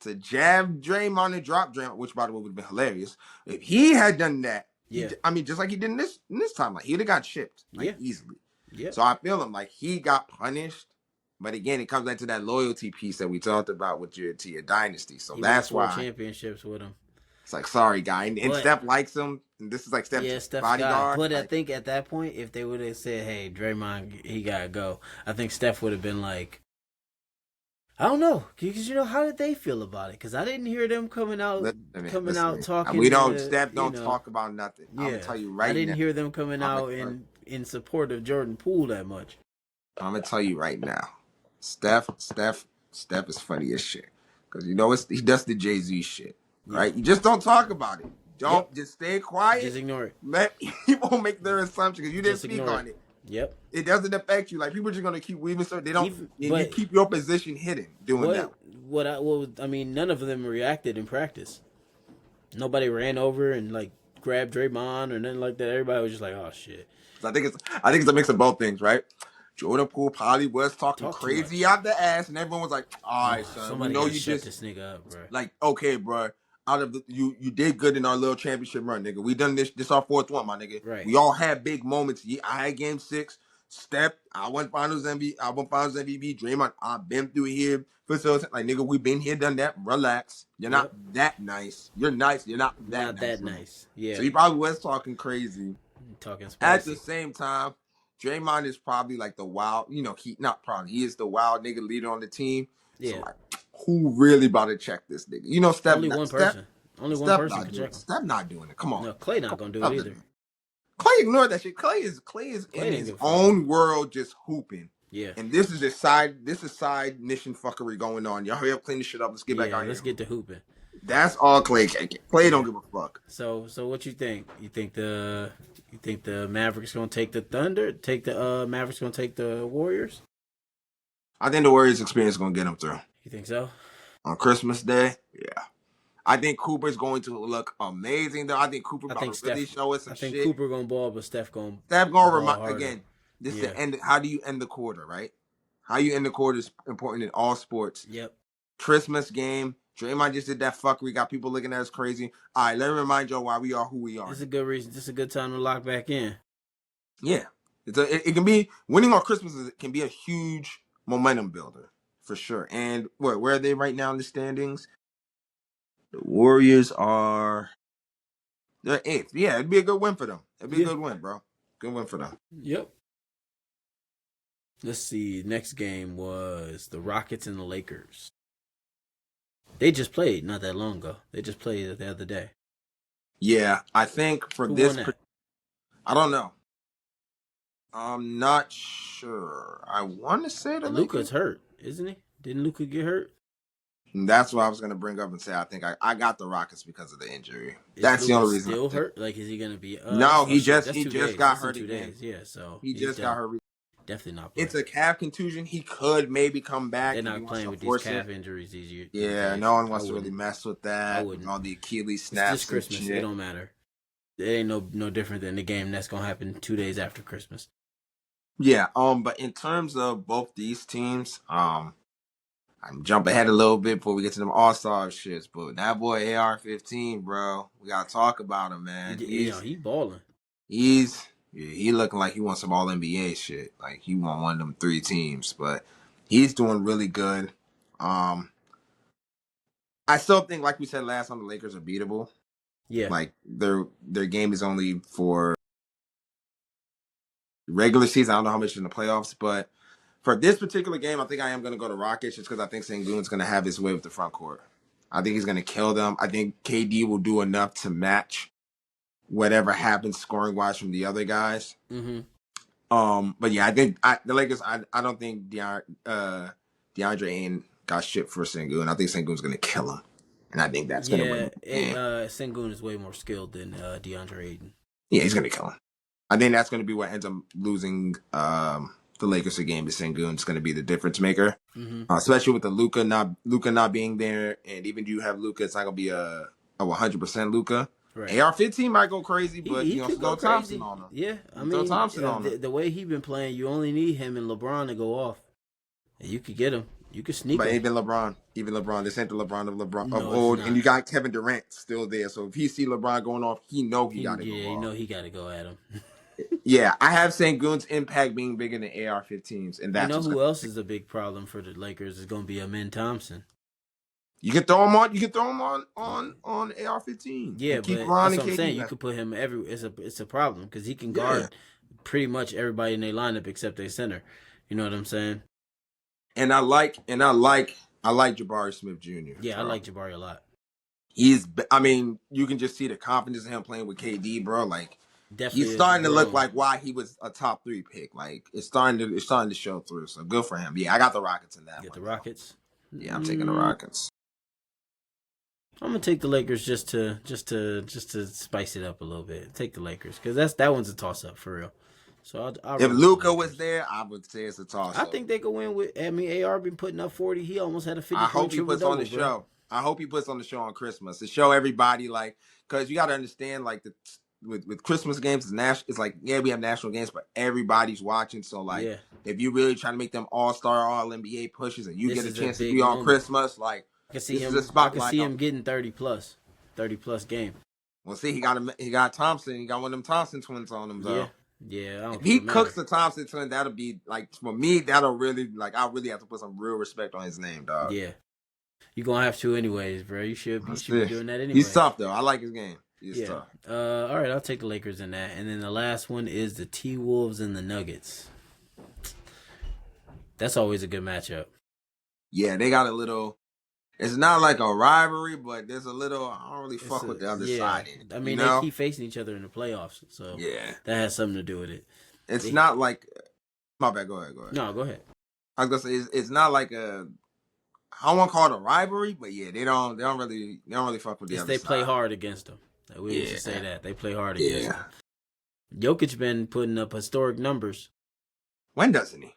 to jab Draymond and drop Draymond, which by the way would have been hilarious. If he had done that, Yeah, just like he did in this time, like he'd have got shipped like yeah, easily. yeah. So I feel him like he got punished, but again, it comes back to that loyalty piece that we talked about with your dynasty. So He won that's 4 why championships with him. it's like sorry, guy, and But Steph likes him, and this is like Steph's yeah, Steph's guy. bodyguard. But I Like, think at that point, if they would have said, "Hey, Draymond, he gotta go," I think Steph would have been like, "I don't know," because how did they feel about it? Because I didn't hear them coming out listen, talking we don't to Steph don't talk about nothing. I'm gonna Yeah, tell you I right didn't now. hear them coming I'm out gonna, in support of Jordan Poole that much. I'm gonna tell you right now. Steph is funny as shit. Cause you know he does the Jay-Z shit. Yeah. Right? You just don't talk about it. Yep. Don't just stay quiet. Just ignore it. Let people make their assumption because you didn't Just speak ignore on it. it. Yep. It doesn't affect you. Like people are just gonna keep weaving stuff. They don't Even, and you but keep your position hidden doing that. I mean, none of them reacted in practice. Nobody ran over and like grabbed Draymond or nothing like that. Everybody was just like, "Oh shit." So I think it's a mix of both things, right? Jordan Poole probably was talking Talk too crazy much. out the ass, and everyone was like, "All right, son, we Somebody know gotta you shut just this nigga up, bro. like okay, bro. Out of you did good in our little championship run, nigga. We done this our fourth one, my nigga. Right. We all had big moments. Yeah, I had game 6. Step, I won Finals MVP. I won Finals MVP. Draymond, I've been through here. Like nigga, we been here, done that. Relax. You're not Yep. that nice. You're nice. You're not that Not nice. that nice. Yeah. So he probably was talking crazy. Talking At the spicy. same time, Draymond is probably like the wild, he is the wild nigga leader on the team. So Yeah. like, who really about to check this nigga? You know, Only one person. Only one person not can doing check it. him. Steph not doing it. Come on. No, Clay not gonna do it either. Clay ignored that shit. Clay is Clay in didn't his give a fuck. own world just hooping. Yeah. And this is side mission fuckery going on. Y'all hurry up, clean this shit up. Let's get back out Let's here. get to hooping. That's all Clay can get. Clay don't give a fuck. So what you think? You think the Mavericks gonna take the Thunder? Mavericks gonna take the Warriors? I think the Warriors experience is gonna get them through. You think so? On Christmas Day, yeah. I think Cooper's going to look amazing though. I think Cooper I about think to really show us some shit. Cooper gonna ball, but Steph gonna remind harder. again. This is the end. How do you end the quarter, right? How you end the quarter is important in all sports. Yep. Christmas game. Draymond just did that fuckery. Got people looking at us crazy. All right, let me remind y'all why we are who we are. It's a good reason. This is a good time to lock back in. Yeah, it can be winning on Christmas. Can be a huge momentum builder for sure. And where are they right now in the standings? The Warriors are They're 8th. Yeah, it'd be a good win for them. It'd be a Yeah. good win, bro. Good win for them. Yep. Let's see. Next game was the Rockets and the Lakers. They just played not that long ago. They just played the other day. Yeah, I think for Who won this, that? I don't know. I'm not sure. I want to say the Luka's Lakers. hurt, isn't he? Didn't Luka get hurt? And that's what I was going to bring up and say. I think I got the Rockets because of the injury. Is That's the Luka only reason. still hurt? Like, is he gonna be? No, Oh shit, that's he 2 days. just got That's in hurt two again. days. Yeah, so He he's just got hurt. definitely not playing. It's a calf contusion. He could maybe come back They're if he not wants playing to with these force calf it. injuries these years. Yeah, Days. no one I wants to really wouldn't. mess with I that. wouldn't. All the Achilles It's snaps just Christmas. and shit. It don't matter. It ain't no different than the game that's gonna happen 2 days after Christmas. Yeah, but in terms of both these teams, I'm jump ahead a little bit before we get to them All-Star shits, but that boy AR-15, bro, we gotta talk about him, man. He balling. He looking like he wants some All NBA shit. Like he want one of them 3 teams, but he's doing really good. Um, I still think, like we said last time, the Lakers are beatable. Yeah. Like their game is only for regular season. I don't know how much in the playoffs, but for this particular game, I think I am going to go to Rockets just because I think Sengun's going to have his way with the front court. I think he's going to kill them. I think KD will do enough to match whatever happens scoring wise from the other guys. Mm-hmm. But yeah, I think the Lakers. I don't think DeAndre Ayton got shit for Sengun. I think Sengun's going to kill him, and I think that's going to win. Sengun is way more skilled than DeAndre Ayton. Yeah, he's going to kill him. I think that's going to be what ends up losing the Lakers a game. To Sengun, it's going to be the difference maker, especially with the Luka not being there, and even if you have Luka, it's not going to be a 100% Luka. Right. AR-15 might go crazy, but he could go Thompson on him. Yeah, I mean, throw Thompson on him. The way he been playing, you only need him and LeBron to go off, and you could get him. You could sneak him. But even LeBron, this ain't the LeBron of No, old, and you got Kevin Durant still there. So if he see LeBron going off, he got to go off. Yeah, you know he got to go at him. Yeah, I have Sengun's impact being bigger than AR-15s, and that's who else is a big problem for the Lakers is going to be Amin Thompson. You can throw him on. You can throw him on AR-15. Yeah, but that's what I'm saying. You could put him everywhere. It's a problem because he can guard pretty much everybody in their lineup except their center. You know what I'm saying? And I like Jabari Smith Jr. Yeah, I like Jabari a lot. I mean, you can just see the confidence in him playing with KD, bro. Like, definitely he's starting to look like why he was a top 3 pick. Like, it's starting to show through. So good for him. Yeah, I got the Rockets in that. Get the Rockets. Yeah, I'm taking the Rockets. I'm gonna take the Lakers just to spice it up a little bit. Take the Lakers because that one's a toss up for real. So if Luka was there, I would say it's a toss up. I think they could win with. I mean, AR been putting up 40. He almost had a 50. I hope he puts on the show. I hope he puts on the show on Christmas to show everybody, like, because you got to understand, like, with Christmas games, it's like, yeah, we have national games, but everybody's watching. So, like, if you really trying to make them all-star, all-NBA pushes, and you get a chance to be on Christmas, like, I can see him getting 30 plus game. Well, see, he got Thompson. He got one of them Thompson twins on him, though. Yeah. If he cooks the Thompson twin, that'll be, like, for me, that'll really, like, I really have to put some real respect on his name, dog. Yeah. You're going to have to anyways, bro. You should be doing that anyway. He's tough, though. I like his game. He's tough. All right, I'll take the Lakers in that. And then the last one is the T-Wolves and the Nuggets. That's always a good matchup. Yeah, they got a little... It's not like a rivalry, but there's a little... I don't really fuck with the other side in it. I mean, they keep facing each other in the playoffs, so that has something to do with it. It's not like... My bad, go ahead. No, go ahead. I was going to say, it's not like a... I don't want to call it a rivalry, but yeah, they don't really fuck with the other They side. play hard against them. We used to say that. They play hard against them. Jokic been putting up historic numbers. When doesn't he?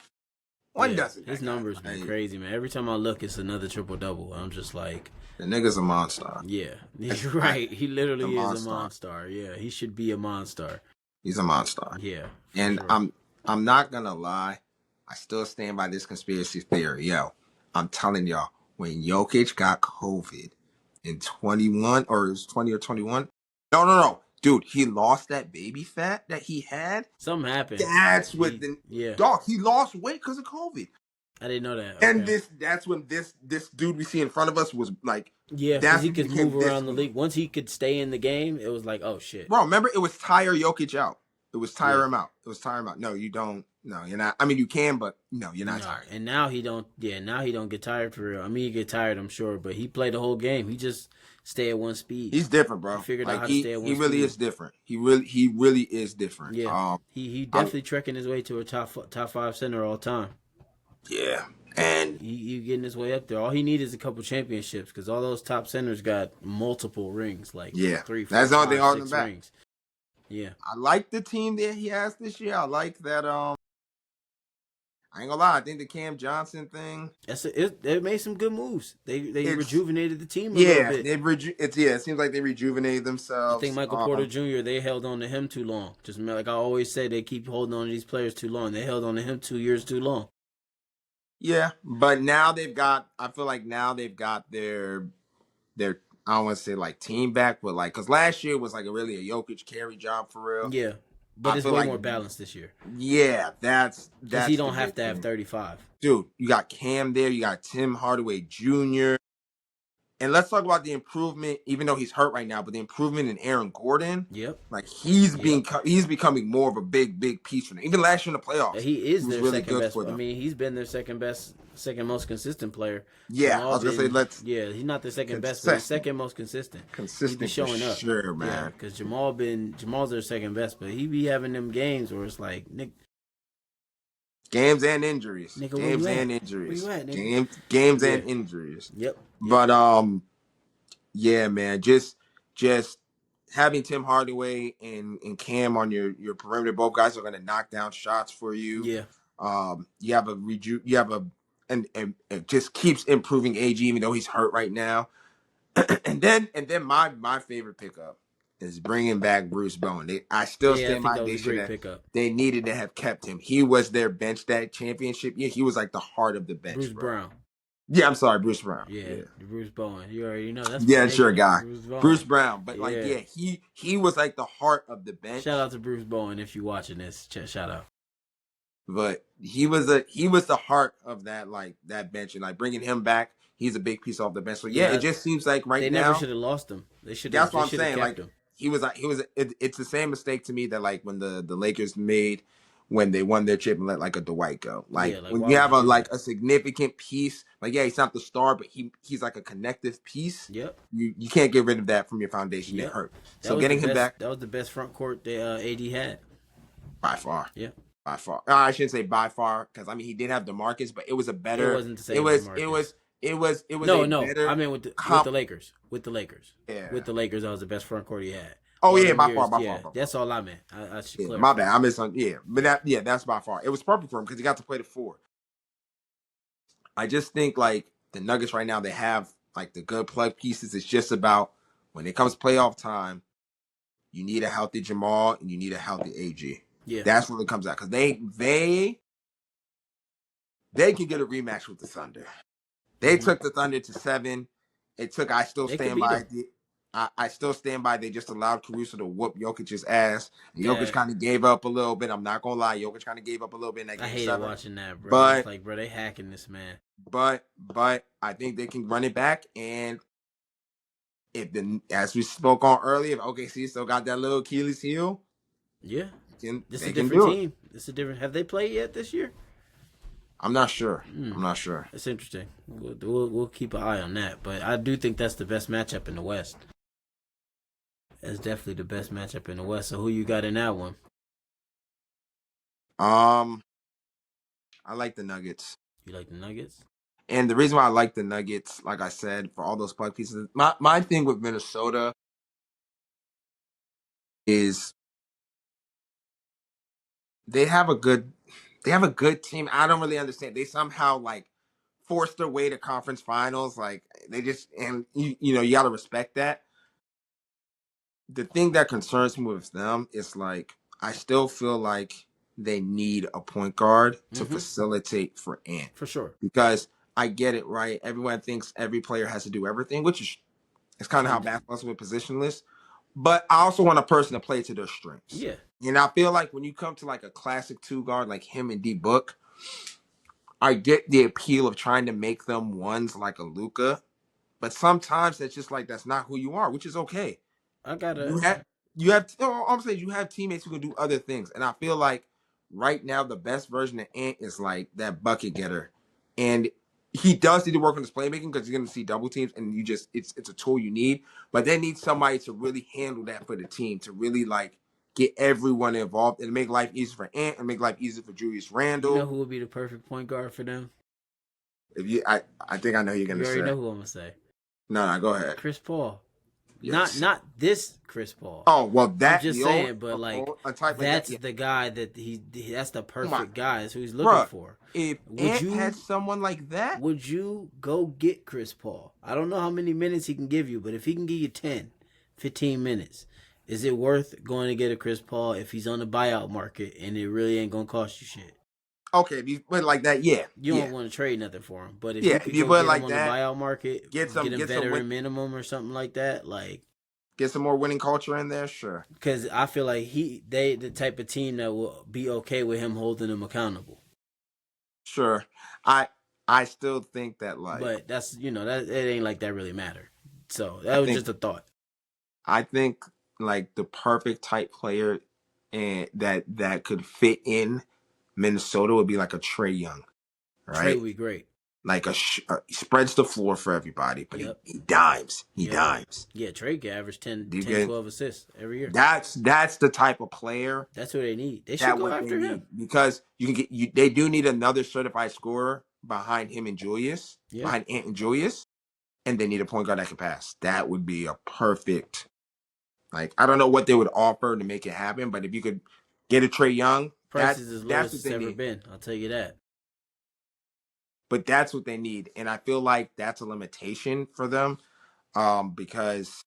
Doesn't his numbers been crazy, man. Every time I look, it's another triple-double. I'm just like... The nigga's a monster. Yeah, you're right. He literally is a monster. Yeah, he should be a monster. He's a monster. Yeah. And sure. I'm not going to lie. I still stand by this conspiracy theory. Yo, I'm telling y'all, when Jokic got COVID in 21, or it was 20 or 21. No. Dude, he lost that baby fat that he had. Something happened. That's what dog, he lost weight because of COVID. I didn't know that. Okay. And that's when this dude we see in front of us was like Yeah, because That's he when he could became move this around the good. league. Once he could stay in the game, it was like, oh shit. Bro, remember it was tire Jokic out. It was Yeah. tire him out. It was tire him out. No, you don't. No, you're not. I mean, you can, but no, you're not No, tired. and now he don't. Yeah, now he don't get tired for real. I mean, he get tired, I'm sure, but he played the whole game. He just stay at one speed. He's different, He bro. figured out Like how to stay at he one really speed. is different. He really is different. Yeah, he I'm definitely trekking his way to a top five center all time. yeah, and He getting his way up there. All he needs is a couple championships because all those top centers got multiple rings, like yeah, three, that's four, the only thing five, holding him six back. rings. Yeah, I like the team that he has this year. I like that. I ain't gonna lie. I think the Cam Johnson thing. they made some good moves. They It's rejuvenated the team a little yeah. bit. It seems like they rejuvenated I think themselves. Michael Porter Jr. They held on to him too long. Just like I always say, they keep holding on to these players too long. They held on to him 2 years too long. Yeah, but now they've got. I feel like now they've got their. I don't want to say like team back, but like because last year was like really a Jokic carry job for real. Yeah, but I it's feel way like more balanced this year yeah, because he that's the don't have big to have thing, 35. dude. You got Cam there. You got Tim Hardaway Jr. And let's talk about the improvement, even though he's hurt right now, but the improvement in Aaron Gordon. Yep, Like yep. he's becoming more of a big piece for them. Even last year in the playoffs, He he is was their really second good best. for I them. mean, he's been their second best, second most consistent player. Yeah, I Jamal was gonna say been, let's yeah, he's not the second best, but he's consistent, second most consistent. He be consistent for showing up. sure, Yeah, man. because Jamal's their second best, but he be having them games where it's like, Games and injuries. nigga, where you Games at? and Where you injuries. at, nigga? Games Yeah. and injuries. Yep. Yep. But yeah, man, just having Tim Hardaway and Cam on your perimeter, both guys are gonna knock down shots for you. Yeah. You have and it just keeps improving AG even though he's hurt right now. and then my favorite pickup is bringing back Bruce Bowen. I still Yeah, I stand think by that was they a should great have pickup. they needed to have kept him. He was their bench that championship. Yeah, he was like the heart of the Bruce bench, bro. Brown. Yeah, I'm sorry, Bruce Brown. Yeah, Yeah. Bruce Bowen. You already know that's my Yeah, sure, nigga. guy. Bruce Bruce Bowen. Brown. But like, Yeah. yeah, he was like the heart of the Shout bench. out to Bruce Bowen if you watching this. Shout out. But he was the heart of that like that bench and like bringing him back. He's a big piece off the bench. So yeah, it Yeah, just seems like right they never now should have lost him. They should have. that's They what I'm should have saying. kept Like him. it's the same mistake to me that like when the Lakers made when they won their chip and let like a Dwight go. Like Yeah, like when why you would have you do that? a significant piece, like yeah, he's not the star, but he's like a connective piece. Yep. You can't get rid of that from your foundation. It Yep. hurt. That So was the getting him best. back That was the best front court that AD had. by far. Yeah. By far. I shouldn't say by far because I mean he did have DeMarcus, but it was a It better. wasn't the It same as was it Demarcus. was it was it was No, a no. I better mean with the Lakers. With the Lakers. Yeah. With the Lakers, that was the best front court he had. Oh All yeah, them by years, far, by yeah. far, by far. That's all I meant. I should Yeah, clarify. my bad. I missed on yeah, but that's by far. It was perfect for him because he got to play the four. I just think like the Nuggets right now they have like the good plug pieces. It's just about when it comes playoff time, you need a healthy Jamal and you need a healthy AG. Yeah. That's when it comes out because they can get a rematch with the Thunder. They took the Thunder to 7. It took. I still They could stand beat by. him. I still stand by. They just allowed Caruso to whoop Jokic's ass. And Jokic That kind of gave up a little bit. I'm not gonna lie. Jokic kind of gave up a little bit in that I game hated 7. watching that, bro. It's But like, bro, they hacking this man. but I think they can run it back. And if the as we spoke on earlier, if OKC still got that little Achilles heel, Yeah. This is they a can different do it. team. This is a different. Have they played yet this year? I'm not sure. Hmm. I'm not sure. That's interesting. We'll keep an eye on that. But I do think that's the best matchup in the West. That's definitely the best matchup in the West. So who you got in that one? I like the Nuggets. You like the Nuggets? And the reason why I like the Nuggets, like I said, for all those plug pieces, my thing with Minnesota is they have a good team. I don't really understand. They somehow like forced their way to conference finals. Like they just and you know you got to respect that. The thing that concerns me with them is like I still feel like they need a point guard to facilitate for Ant For sure. because I get it right. Everyone thinks every player has to do everything, which is it's kind of how basketball's with positionless. But I also want a person to play to their strengths. Yeah. And I feel like when you come to like a classic 2 guard like him and D Book, I get the appeal of trying to make them ones like a Luka, But sometimes that's just like that's not who you are, which is okay. I You gotta. have you have all I'm saying is you have teammates who can do other things. And I feel like right now the best version of Ant is like that bucket getter. And he does need to work on his playmaking because he's gonna see double teams and you just it's a tool you need. But they need somebody to really handle that for the team, to really like get everyone involved and make life easier for Ant and make life easier for Julius You know Randle. who would be the perfect point guard for them? If you I think I know who you're gonna You already say. know who I'm gonna say. No, go ahead. Chris Paul. Not Yes. not this Chris Paul. Oh well, I'm that just the old saying, but like a type like that. that's Yeah. the guy that that's the Oh my, perfect guy. That's who he's looking bruh. for. If Would Ant had you someone like that, would you go get Chris Paul? I don't know how many minutes he can give you, but if he can give you 10, 15 minutes, is it worth going to get a Chris Paul if he's on the buyout market and it really ain't gonna cost you shit? okay, if you put it like that, yeah, You yeah, don't want to trade nothing for him, but if yeah. you If could you go put it get him like on the that, buyout market, get him get some veteran minimum or something like that, like get some more winning culture in there, sure, because I feel like they the type of team that will be okay with him holding them accountable. sure. I I still think that like But that's that it ain't like that really matter. So I that was think just a thought. I think like the perfect type player and that could fit in Minnesota would be like a Trey Young, Trey right? would be great. Like he spreads the floor for everybody, but Yep. he dimes. He Yep. dimes. Yeah, Trey can average 10, Do you 10, get 12 assists every year. that's the type of player That's what they need. They should that go what they after him. need because you can get they do need another certified scorer behind him and Julius, Yeah. behind Ant and Julius, and they need a point guard that can pass. That would be a perfect like I don't know what they would offer to make it happen, but if you could get a Trey Young, Price is as low that's as what it's they ever need. been. I'll tell you that. But that's what they need, and I feel like that's a limitation for them because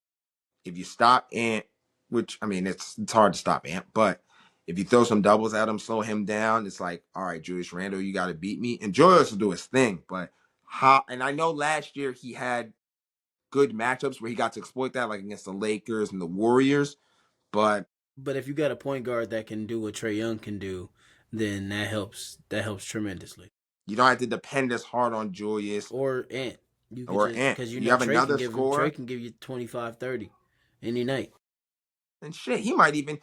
if you stop Ant, which I mean it's hard to stop Ant, but if you throw some doubles at him, slow him down, it's like, all right, Julius Randle, you got to beat me. And Julius will do his thing, but how? And I know last year he had good matchups where he got to exploit that, like against the Lakers and the Warriors. But But if you got a point guard that can do what Trey Young can do, then that helps. That helps tremendously. you don't have to depend as hard on Julius Or Ant. You could or just Ant. because You have Trey can another give Trey scorer, can give you 25, 30 any night. and shit, we might even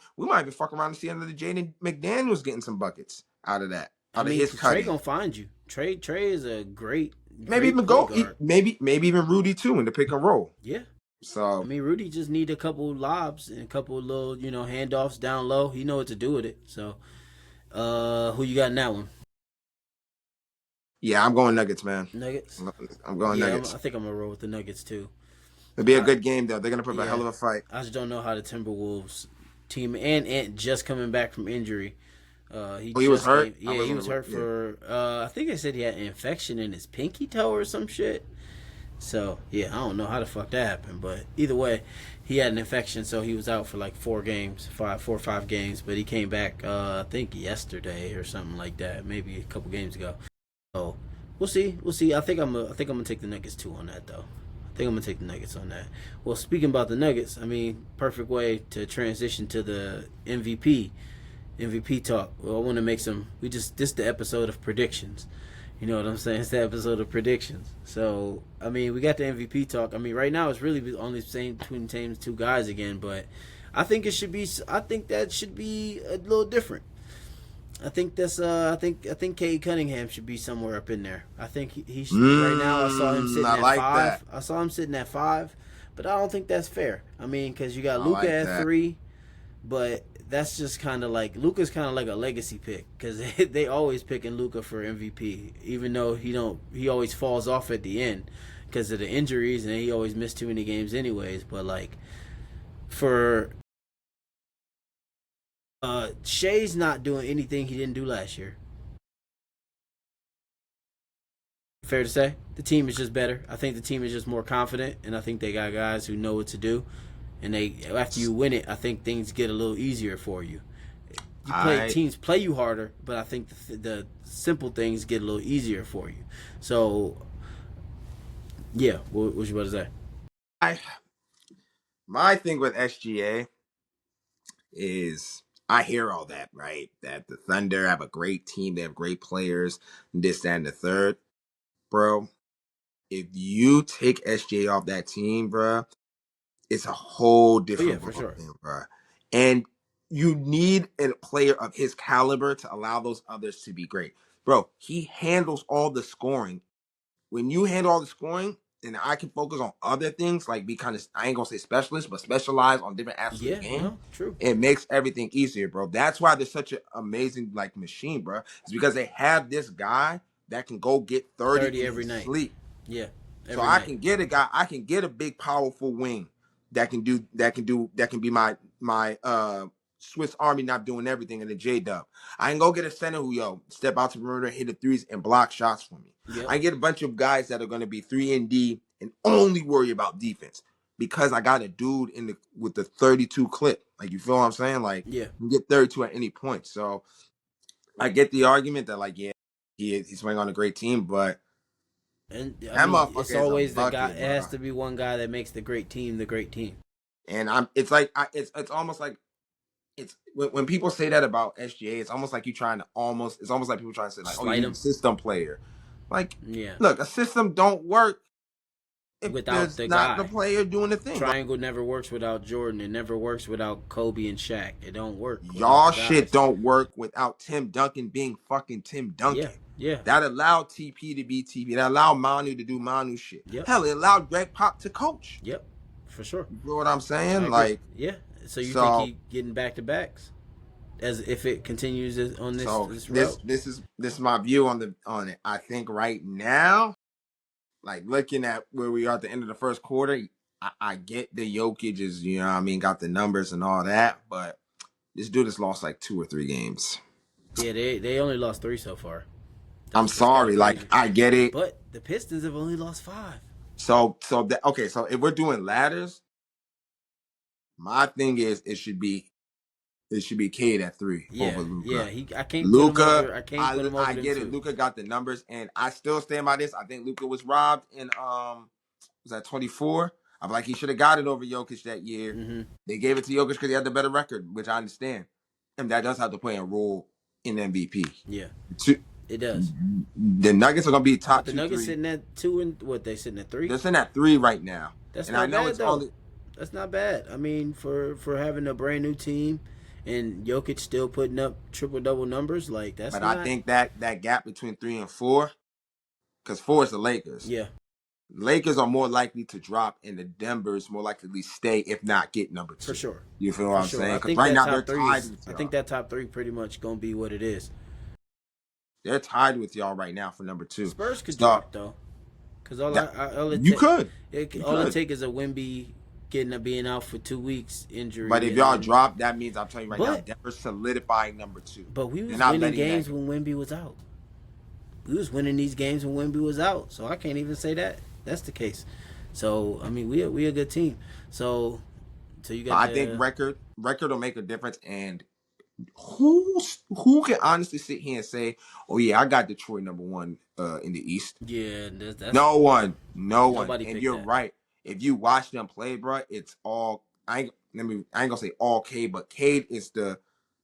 fuck around and see another Jaden McDaniels getting some buckets out of that, I out of mean, his cause Trey cutting. gonna find you. Trey is a Maybe great even point guard. maybe even Rudy too in the pick and roll. Yeah. I So mean, Rudy just need a couple lobs and a couple little, handoffs down low. He know what to do with it. So, who you got in that one? yeah, I'm going Nuggets, man. Nuggets. I'm going Yeah, Nuggets. I think I'm gonna roll with the Nuggets too. It'll be a I, good game though. They're gonna put up a hell yeah, of a fight. I just don't know how the Timberwolves team and Ant just coming back from injury. He Oh, he was just hurt. came. Yeah, he was hurt for. I think they said he had an infection in his pinky toe or some shit. So yeah, I don't know how the fuck that happened, but either way, he had an infection, so he was out for like 4 or 5 games. But he came back, I think yesterday or something like that, maybe a couple games ago. So we'll see, we'll see. I think I'm gonna take the Nuggets too on that though. I think I'm gonna take the Nuggets on that. Well, speaking about the Nuggets, I mean, perfect way to transition to the MVP talk. Well, I want to make some. This is the episode of predictions. You know what I'm saying? It's the episode of predictions. So I mean, we got the MVP talk. I mean, right now it's really only saying between teams, two guys again. But I think it should be. I think that should be a little different. I think that's. I think Cade Cunningham should be somewhere up in there. I think he should, right now. I saw him sitting I at like 5. that. I saw him sitting at 5, but I don't think that's fair. I mean, because you got I Luca like at that. 3, but that's just kind of like Luca's kind of like a legacy pick because they always picking Luca for MVP, even though he always falls off at the end because of the injuries and he always missed too many games anyways. But like for Shea's not doing anything he didn't do last year. Fair to say, the team is just better. I think the team is just more confident, and I think they got guys who know what to do. And they after you win it, I think things get a little easier for you. Teams play you harder, but I think the simple things get a little easier for you. So, yeah, what you about to say? I my thing with SGA is I hear all that, right? That the Thunder have a great team, they have great players, this, that, and the third. Bro, if you take SJ off that team, bruh, it's a whole Oh yeah, different for ball sure. game, bruh. And you need a player of his caliber to allow those others to be great. Bro, he handles all the scoring. When you handle all the scoring, and I can focus on other things, like be kind of, I ain't gonna say specialist, but specialize on different aspects of Yeah, the game, no, true. it makes everything easier, bro. That's why they're such an amazing like machine, bro. It's because they have this guy that can go get 30 30 in every his night. sleep. Yeah, So every I night. can get a guy, I can get a big, powerful wing that can be my Swiss Army not doing everything in the J Dub. I can go get a center who step out to the perimeter, hit the threes, and block shots for me. Yep. I can get a bunch of guys that are going to be 3 and D and only worry about defense because I got a dude in the with the 32 clip. Like you feel what I'm saying? Like Yeah. you can get 32 at any point. So I get the argument that like he's playing on a great team, but And I that mean, it's motherfucker is a always the guy. bucket, It bro. has to be one guy that makes the great team the great team. And it's like it's almost like it's when people say that about SGA, it's almost like it's almost like people trying to say like, oh, Slight he's a him. system player. Like, Yeah. look, a system don't work if Without there's the not the guy. player doing the thing. Like, Triangle never works without Jordan. It never works without Kobe and Shaq. It don't work without y'all the shit guys. don't work without Tim Duncan being fucking Tim Yeah. Duncan. Yeah. That allowed TP to be TP. That allowed Manu to do Manu shit. Yep. Hell, it allowed Greg Pop to coach. Yep. For sure. You know what I'm I saying? agree. Like, Yeah. So you think so he getting back to backs as if it continues on this so this this route? this is my view on it. I think right now, like looking at where we are at the end of the first quarter, I get the Jokic is, you know what I mean, got the numbers and all that, but this dude has lost like 2 or 3 games. Yeah. They only lost 3 so far. I'm That's kind of sorry, like crazy. I get it. But the Pistons have only lost 5. So if we're doing ladders, my thing is it should be Cade at 3 Yeah. over Yeah. Luca. I can't put him Luca, over. I can't put him over I them get it. 2. Luca got the numbers, and I still stand by this. I think Luca was robbed in was that 24? I'm like he should have got it over Jokic that year. Mm-hmm. They gave it to Jokic because he had the better record, which I understand, and that does have to play a role in MVP. Yeah. Two, It does. the Nuggets are gonna be top But the two, Nuggets 3. sitting at 2 and what they sitting at 3? They're sitting at 3 right now, That's and I not know bad it's though. only. That's not bad. I mean, for having a brand new team, and Jokic still putting up triple double numbers, like that's But not. I think that gap between 3 and 4, because 4 is the Lakers. Yeah, Lakers are more likely to drop, and the Denver's more likely to stay, if not get number for 2. sure. You feel what For I'm sure. saying? I Because think right that now they're top three tied is. with I y'all. think that top 3 pretty much gonna be what it is. They're tied with y'all right now for number 2. Spurs could So drop though, because all it you could, all it take is a Wemby being out for 2 weeks injury. but if and y'all then, drop, that means I'm telling you right now, but Denver's solidifying number 2. but we They're was not winning letting games that. when Wemby was out. We was winning these games when Wemby was out, so I can't even say that that's the case. So I mean, we a good team. So you got. I think record will make a difference, and who can honestly sit here and say, "Oh yeah, I got Detroit number 1 in the East." Yeah, that's No one, no one. nobody And picked you're that. right. If you watch them play, bro, it's all. I ain't gonna say all Cade, but Cade is the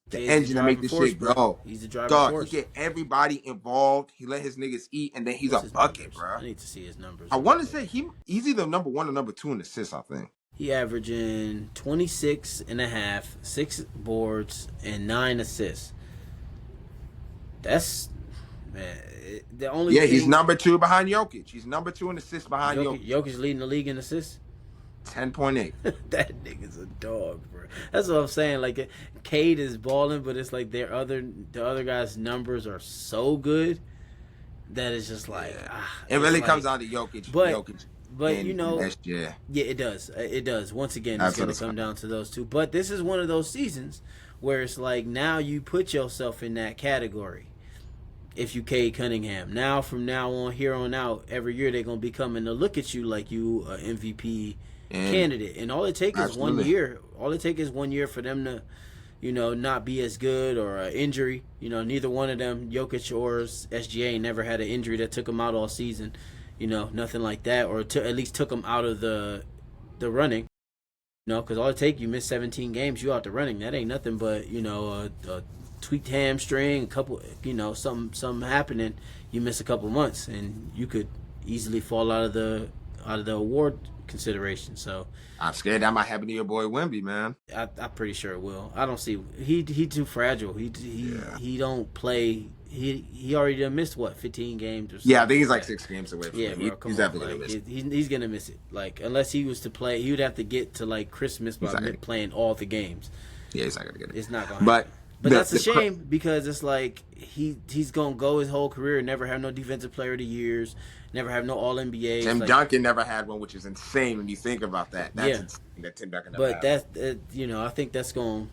Kid's the engine to make driving this force, shit bro. go. He's the driving Dog, he force. get everybody involved. He let his niggas eat, and then he's What's a his bucket, numbers? bro. I need to see his numbers. I Real want to quick. say he's either number 1 or number 2 in assists. I think. He averaging 26 and a half, 6 boards, and 9 assists. That's man. The only Yeah, thing, he's number 2 behind Jokic. He's number 2 in assists behind Jokic. Jokic leading the league in assists. 10.8. That nigga's a dog, bro. That's what I'm saying. Like, Cade is balling, but it's like the other guys' numbers are so good that it's just like It really comes down to Jokic. But Jokic. but you know, yeah, it does. It does. Once again, That's it's going what to it's come down to those two. But this is one of those seasons where it's like now you put yourself in that category. If you Cade Cunningham, now from now on here on out, every year they're gonna be coming to look at you like you an MVP candidate, and all it takes is 1 year. All it takes is 1 year for them to, not be as good or an injury. Neither one of them, Jokic or SGA, never had an injury that took them out all season. Nothing like that, or at least took them out of the running. Because all it takes, you miss 17 games, you out the running. That ain't nothing but a tweaked hamstring, a couple, something happening. You miss a couple months, and you could easily fall out of the award consideration. So I'm scared that might happen to your boy Wemby, man. I'm pretty sure it will. I don't see he too fragile. Yeah. He don't play. He already done missed what 15 games or Yeah, I something think like he's like that. 6 games away from Yeah, it. bro, He's come on. definitely gonna Like miss it. he's gonna miss it. Like unless he was to play, he would have to get to like Christmas He's by not gonna, playing all the games. yeah, he's not gonna get it. It's not gonna But happen. But that's a shame because it's like he's gonna go his whole career and never have no defensive player of the years, never have no All NBAs. Tim Like Duncan never had one, which is insane when you think about that. That's yeah, insane that Tim Duncan never but had one. I think that's going.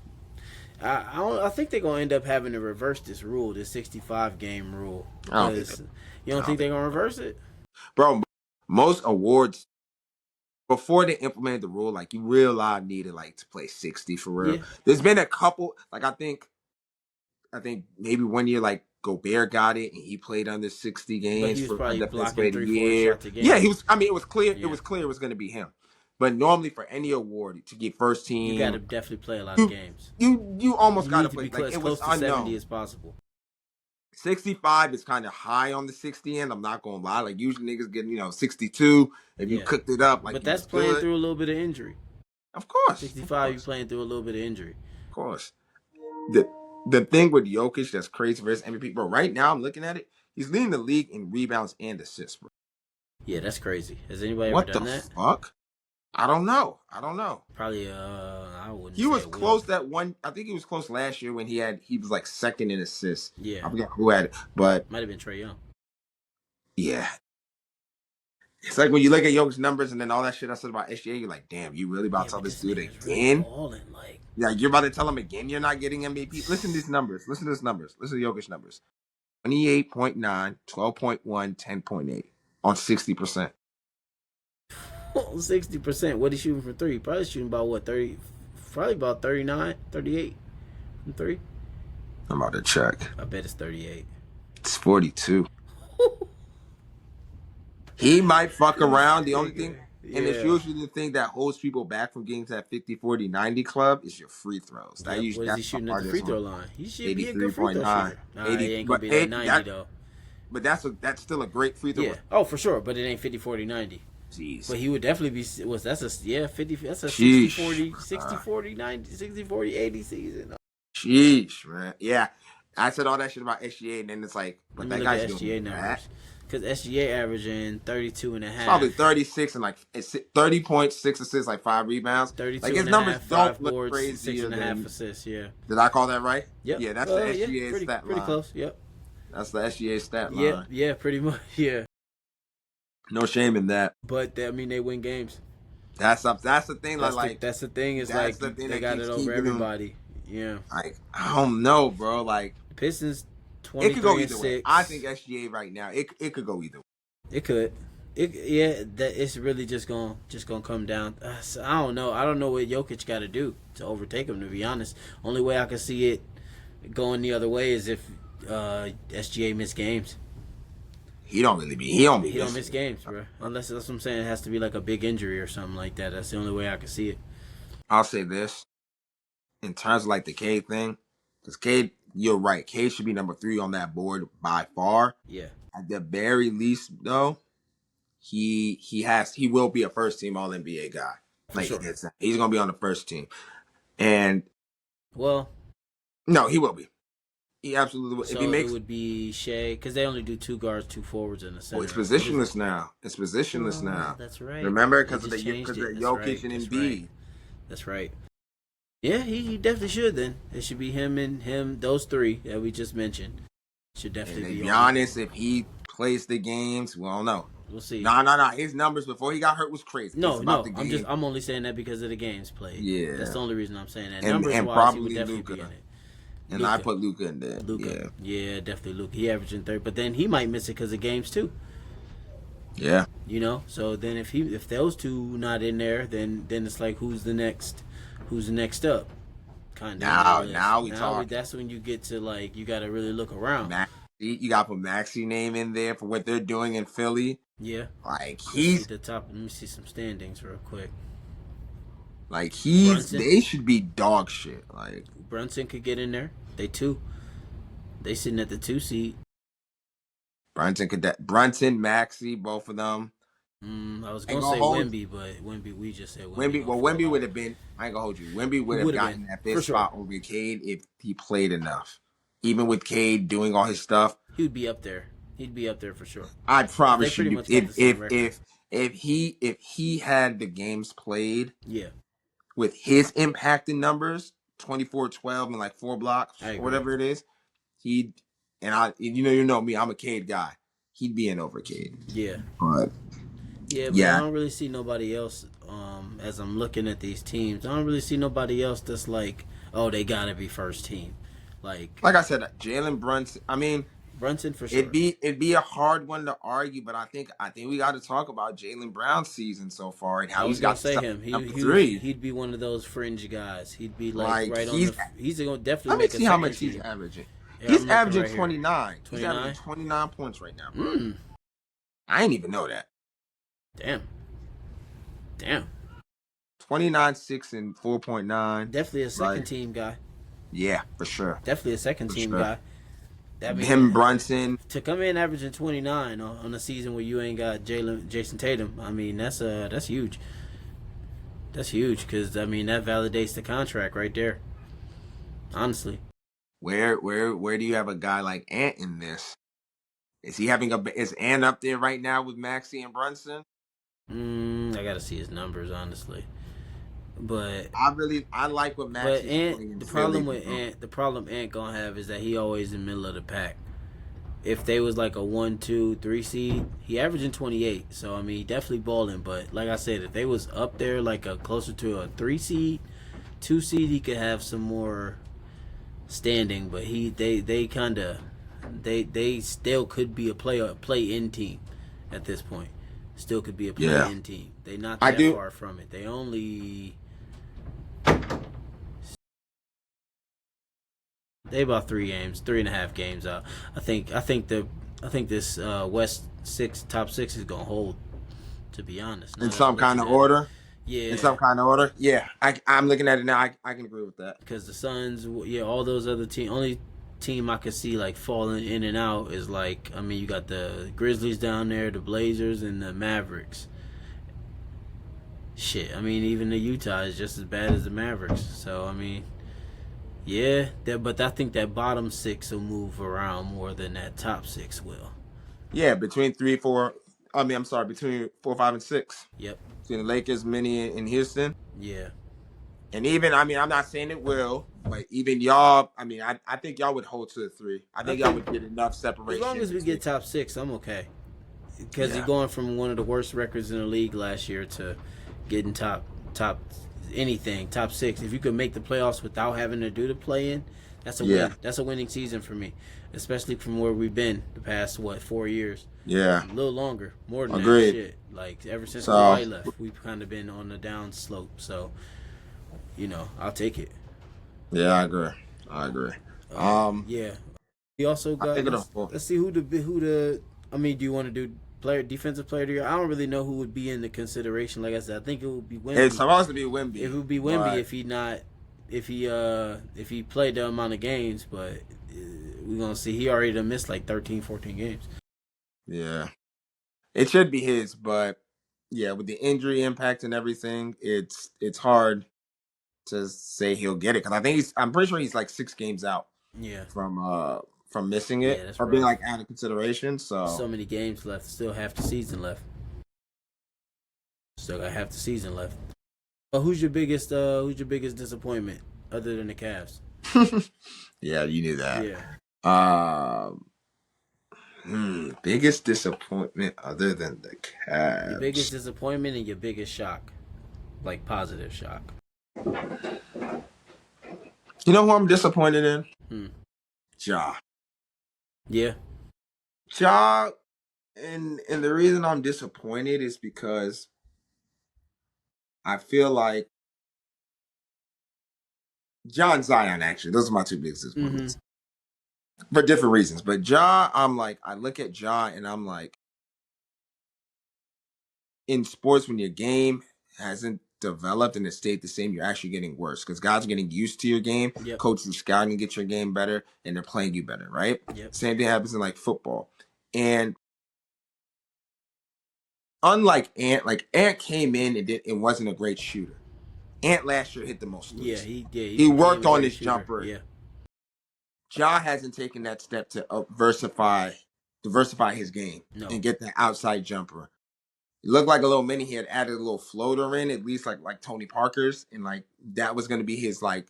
I think they're gonna end up having to reverse this rule, this 65 game rule, I don't think because you don't think they're gonna reverse it? bro, most awards before they implemented the rule, like you realize needed like to play 60 for real. Yeah, There's been a couple, like I think maybe one year like Gobert got it and he played under 60 but games he was for probably undefensive blocking player of the 3-4 year. shots a Yeah, game. he was. I mean, it was clear. It Yeah, was clear it was going to be him. But normally for any award to get first you got to team, definitely play a lot of you games. you almost You got to need to play. be Like as it was close to 70 unknown. as possible. 65 is kind of high on the 60 end. I'm not gonna lie. Like usually niggas getting 62. If you Yeah, cooked it up, like but you that's was playing good. through a little bit of injury. Of course, of 65, you course, playing through a little bit of injury. of course. The the thing with Jokic that's crazy for his MVP, bro. Right now I'm looking at it. He's leading the league in rebounds and assists, bro. Yeah, that's crazy. Has anybody ever What the done that? fuck? I don't know. I don't know. Probably. I wouldn't He say was it will. close that one. I think he was close last year when he was like second in assists. Yeah, I forget who had it, but might have been Trae Young. yeah. It's like when you look at Jokic's numbers and then all that shit I said about SGA, you're like, damn, you really about Yeah, to tell but this this dude nigga's really again? balling. Like, Yeah, you're about to tell him again you're not getting MVP. Listen to these numbers. Listen to these numbers. Listen to Jokic numbers. 28.9, 12.1, 10.8 on 60%. 60%. What he shooting from three? Probably shooting about what 30? Probably about 39, 38 from three. I'm about to check. I bet it's 38. It's 42. He might fuck around. The only thing, and it's Yeah. usually the thing that holds people back from getting to that 50, 40, 90 club is your free throws. That Yep. usually What is he that's the shooting at the free hardest throw one. line? He should be a good free throw 83.9. shooter. Nah, 80, he ain't gonna but be that 90 though. but that's still a great free throw. Yeah. Oh, for sure. But it ain't 50, 40, 90. Jeez. But he would definitely be. That's a 50. That's a Sheesh. 60, 40, 60, 40, 90, 60, 40, 80 season. Sheesh, man. Yeah. I said all that shit about SGA, and then it's like, but Let me that look guy's at doing SGA that. numbers. Because SGA averaging 32 and a half. Probably 36 and like 30 points, 6 assists, like 5 rebounds. 32 Like his and a numbers half, don't 5 look boards, crazier 6.5 than. assists. Yeah. Did I call that right? Yep. Yeah, that's the SGA pretty, stat pretty line. close. Yep. That's the SGA stat line. Yeah. Yeah. Pretty much. Yeah. No shame in that. But I mean, they win games. That's up. That's the thing. That's the thing. Is that's like the thing they that got keeps it over keeping them. everybody. Yeah. Like I don't know, bro. Like The Pistons it could go 23 and either way. 6. I think SGA right now it could go either way. It could. It's really just gonna come down. I don't know. I don't know what Jokic got to do to overtake him. To be honest, only way I can see it going the other way is if SGA miss games. He don't Miss games, bro. Unless that's what I'm saying. It has to be like a big injury or something like that. That's the only way I can see it. I'll say this in terms of like the Cade thing, because Cade, you're right. Cade should be number 3 on that board by far. Yeah. At the very least, though, he will be a first team All NBA guy. For Like sure. he's gonna be on the first team, and Well, no, he will be. He absolutely will. so If he makes, it would be Shea because they only do 2 guards, 2 forwards, and a center. it's positionless now. It's positionless now. That's right. Remember, They because of just the changed it. Jokic and That's Embiid. right. That's right. Yeah, he definitely should. Then it should be him. Those 3 that we just mentioned should And definitely to be. be honest, if he plays the games, we don't know. We'll see. No. His numbers before he got hurt was crazy. No. It's about the game. I'm only saying that because of the games played. Yeah. That's the only reason I'm saying that. And Numbers wise, he probably would definitely Luka. be in it. And I put Luka in there. Luka. Yeah, definitely Luka. He averaging 30, but then he might miss it because of games too. Yeah. So then if those 2 not in there, then it's like who's the next up? Kind of. Now we talk. That's when you get to like you got to really look around. You got to put Maxey name in there for what they're doing in Philly. Yeah. Like He's at the top. Let me see some standings real quick. Like Brunson. they should be dog shit. Like Brunson could get in there. They sitting at the 2 seed. Brunson, Maxey, both of them. I was I ain't gonna gonna say hold Wemby, but Wemby, we just said Wemby Wemby. gonna Well, fall Wemby would off. have been. I ain't gonna hold you. Wemby He would have would have been gotten that for fifth sure. spot over Cade if he played enough. Even with Cade doing all his stuff, He would be up there. He'd be up there for sure. I Cause they promise pretty you, much got the same record. if he had the games played Yeah, with his impact in numbers, 24, 12, and like 4 blocks I or agree. whatever it is, he'd you know me, I'm a Cade guy. He'd be in over Cade. Yeah. But Yeah, but I yeah, don't really see nobody else. As I'm looking at these teams, I don't really see nobody else that's like, oh, they gotta be first team. Like like I said, Jalen Brunson. I mean, Brunson for it'd sure. be a hard one to argue, but I think we got to talk about Jalen Brown's season so far and I how was he's gonna got say the him. number three. He'd be one of those fringe guys. He'd be like Like right on the. he's He's gonna definitely let me make a see how second much he's team. averaging. Yeah, He's I'm looking averaging right here. 29. He's averaging 29. 29 points right now, bro. Mm. I ain't even know that. Damn. Damn. 29, 6, and 4.9. Definitely a second Right. team guy. Yeah, for sure. Definitely a second For team sure. guy. I mean, Him, Brunson. to come in averaging 29 on a season where you ain't got Jason Tatum, I mean that's huge. That's huge because I mean that validates the contract right there. Honestly, Where do you have a guy like Ant in this? Is he having is Ant up there right now with Maxey and Brunson? I gotta see his numbers honestly, but I like what Maxey's doing in Philly, bro. The problem Ant gonna have is that he always in the middle of the pack. If they was like a 1, 2, 3 seed, he averaging 28. So I mean, he definitely balling. But like I said, if they was up there like a closer to a 3 seed, 2 seed, he could have some more standing. But they kind of they still could be a play in team at this point. Still could be a play Yeah, in team. They not I that do. far from it. They only they about 3 games, 3.5 games out. I think this West top six is gonna hold. To be honest, now In that I'm some kind looking of at it, order. In yeah, some kind of order. Yeah, I'm looking at it now. I can agree with that. because the Suns, yeah, all those other teams. Only team I could see like falling in and out is like I mean you got the Grizzlies down there, the Blazers, and the Mavericks. Shit, I mean even the Utah is just as bad as the Mavericks. So I mean, yeah, but I think that bottom six will move around more than that top six will. Yeah, between 3, 4. I mean, I'm sorry, between 4, 5, and 6. Yep. Between the Lakers, Minnie, and Houston. Yeah. And even, I mean, I'm not saying it will, but even y'all, I mean, I think y'all would hold to the 3. I I think y'all think would get enough as long separation as we get between. top six, I'm okay. Because you're Yeah, going from one of the worst records in the league last year to getting top anything top six. If you could make the playoffs without having to do the play in, that's a yeah, win. That's a winning season for me, especially from where we've been the past 4 years, yeah. a little longer, more than that. Agreed. Shit, like ever since So, Kawhi left, we've kind of been on the down slope. So I'll take it. yeah, I agree. I agree. Um, Yeah. We also I got think it'll. let's see who the I mean, do you want to do defensive player of the year? I don't really know who would be in the consideration. Like I said, I think it would be It's Wemby. supposed to be It Wemby, would be Wemby but if he not if he played the amount of games, but we're gonna see. He already done missed like 13, 14 games. yeah, it should be his. But yeah, with the injury impact and everything, it's hard to say he'll get it because I'm pretty sure he's like 6 games out Yeah, from missing yeah, it that's or being rough. like out of consideration. So So many games left. Still half the season left. Still got half the season left. Who's your biggest disappointment other than the Cavs? yeah, you knew that. Yeah. Um, biggest disappointment other than the Your biggest Cavs. disappointment and your biggest shock, like positive shock. You know who I'm disappointed in? Hmm. Ja. Yeah. Ja, and the reason I'm disappointed is because I feel like John Zion, actually, those are my two biggest Mm-hmm. disappointments for different reasons. But Ja, I'm like, I look at Ja and I'm like, in sports, when your game hasn't developed and it stayed the same, you're actually getting worse because guys are getting used to your game. Yep. Coaches are scouting to get your game better and they're playing you better, right? Yep. Same thing happens in like football. And unlike Ant, like Ant came in and wasn't a great shooter. Ant last year hit the most Yeah, threes. he He became worked a on great his shooter. jumper. Yeah. Ja hasn't taken that step to diversify his game No. and get that outside jumper. It looked like a little mini. He had added a little floater in, at least like Tony Parker's, and like that was going to be his like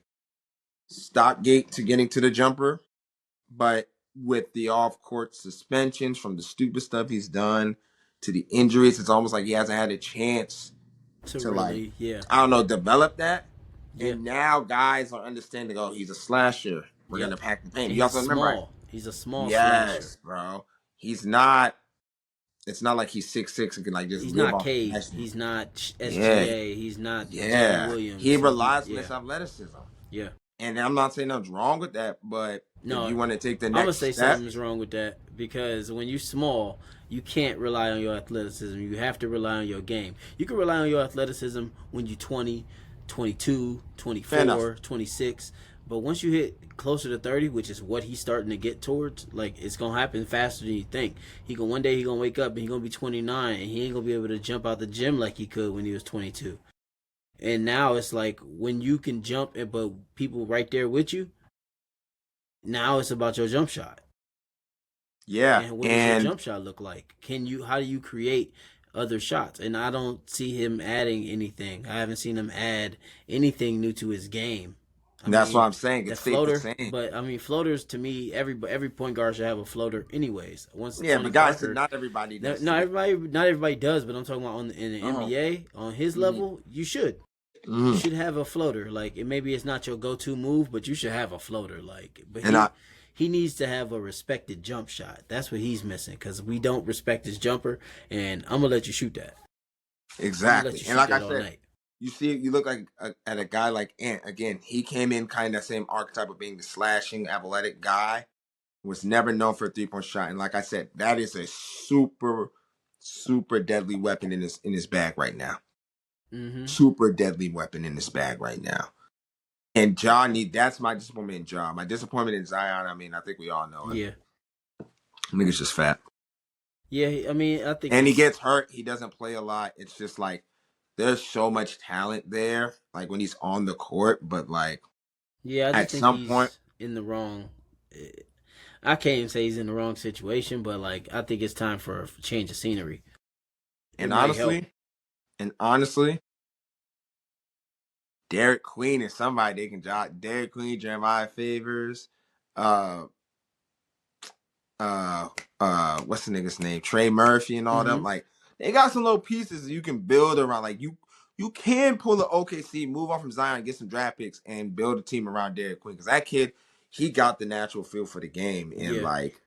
stop gate to getting to the jumper. But with the off court suspensions from the stupid stuff he's done to the injuries, it's almost like he hasn't had a chance To to like, really, yeah. I don't know, develop that. Yeah. And now guys are understanding, oh, he's a slasher. We're Yep. gonna pack the paint. And You he's also remember, small. He's a small slasher. yes, bro. He's not. It's not like he's 6'6" and can like just He's live not off Cade. slashing. He's not Yeah, SGA. He's not Jalen yeah. He Williams. relies on Yeah. his athleticism, Yeah. and I'm not saying nothing's wrong with that. But if No, you want to take the I'm gonna next say step, something's wrong with that because when you're small, you can't rely on your athleticism. You have to rely on your game. You can rely on your athleticism when you're 20, 22, fair enough. 24, 26. But once you hit closer to 30, which is what he's starting to get towards, like it's gonna happen faster than you think. One day he gonna wake up and he gonna be 29 and he ain't gonna be able to jump out the gym like he could when he was 22. And now it's like when you can jump, but people right there with you. Now it's about your jump shot. Yeah, And what does your and jump shot look like? How do you create other shots? And I don't see him adding anything. I haven't seen him add anything new to his game. I that's what mean, I'm saying. that It's safe to floater, say. but I mean, floaters to me, every point guard should have a floater, anyways. Once Yeah, Tony but guys, Parker, not everybody does today. not everybody does, but I'm talking about in the Uh-huh. NBA on his Mm-hmm. level, you should. You Mm-hmm. should have a floater. Like maybe it's not your go-to move, but you should have a floater. Like, but And he needs to have a respected jump shot. That's what he's missing because we don't respect his jumper. And I'm gonna let you shoot that. I'm gonna let exactly. you And shoot like that I all said, night. you look like at a guy like Ant. Again, he came in kind of same archetype of being the slashing, athletic guy. Was never known for a 3-point shot. And like I said, that is a super, super deadly weapon in his bag right now. Mm-hmm. Super deadly weapon in his bag right now. And that's my disappointment in Ja. My disappointment in Zion, I mean, I think we all know it. Yeah. I think it's just fat. Yeah. I mean, I think And he it's gets hurt. He doesn't play a lot. It's just like there's so much talent there, like when he's on the court, but like yeah. I at just think some point, he's in the wrong. I can't even say he's in the wrong situation, but like I think it's time for a change of scenery. It and might help. honestly, Derek Queen is somebody they can drop. Derek Queen, Jeremiah Favors, uh, uh, what's the nigga's name? Trey Murphy and all them. Mm-hmm. Like they got some little pieces you can build around. Like you can pull the OKC, move on from Zion, get some draft picks, and build a team around Derek Queen because that kid, he got the natural feel for the game, and Yeah. like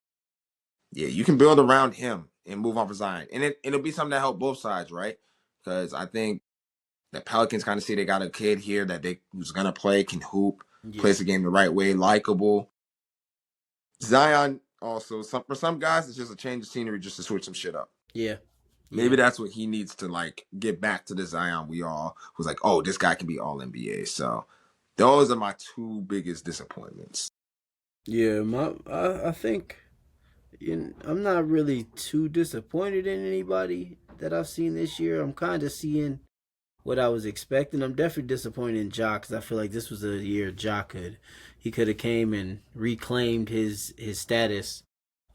yeah, you can build around him and move on from Zion, and it'll be something that help both sides, right? Because I think the Pelicans kind of see they got a kid here that who's gonna play, can hoop, Yeah. plays the game the right way, likable. Zion also for some guys it's just a change of scenery just to switch some shit up. Yeah. Maybe Yeah. that's what he needs to like get back to the Zion we all was like, oh, this guy can be all NBA. So those are my two biggest disappointments. Yeah. I think I'm not really too disappointed in anybody that I've seen this year. I'm kind of seeing what I was expecting. I'm definitely disappointed in Ja because I feel like this was a year Ja he could have came and reclaimed his status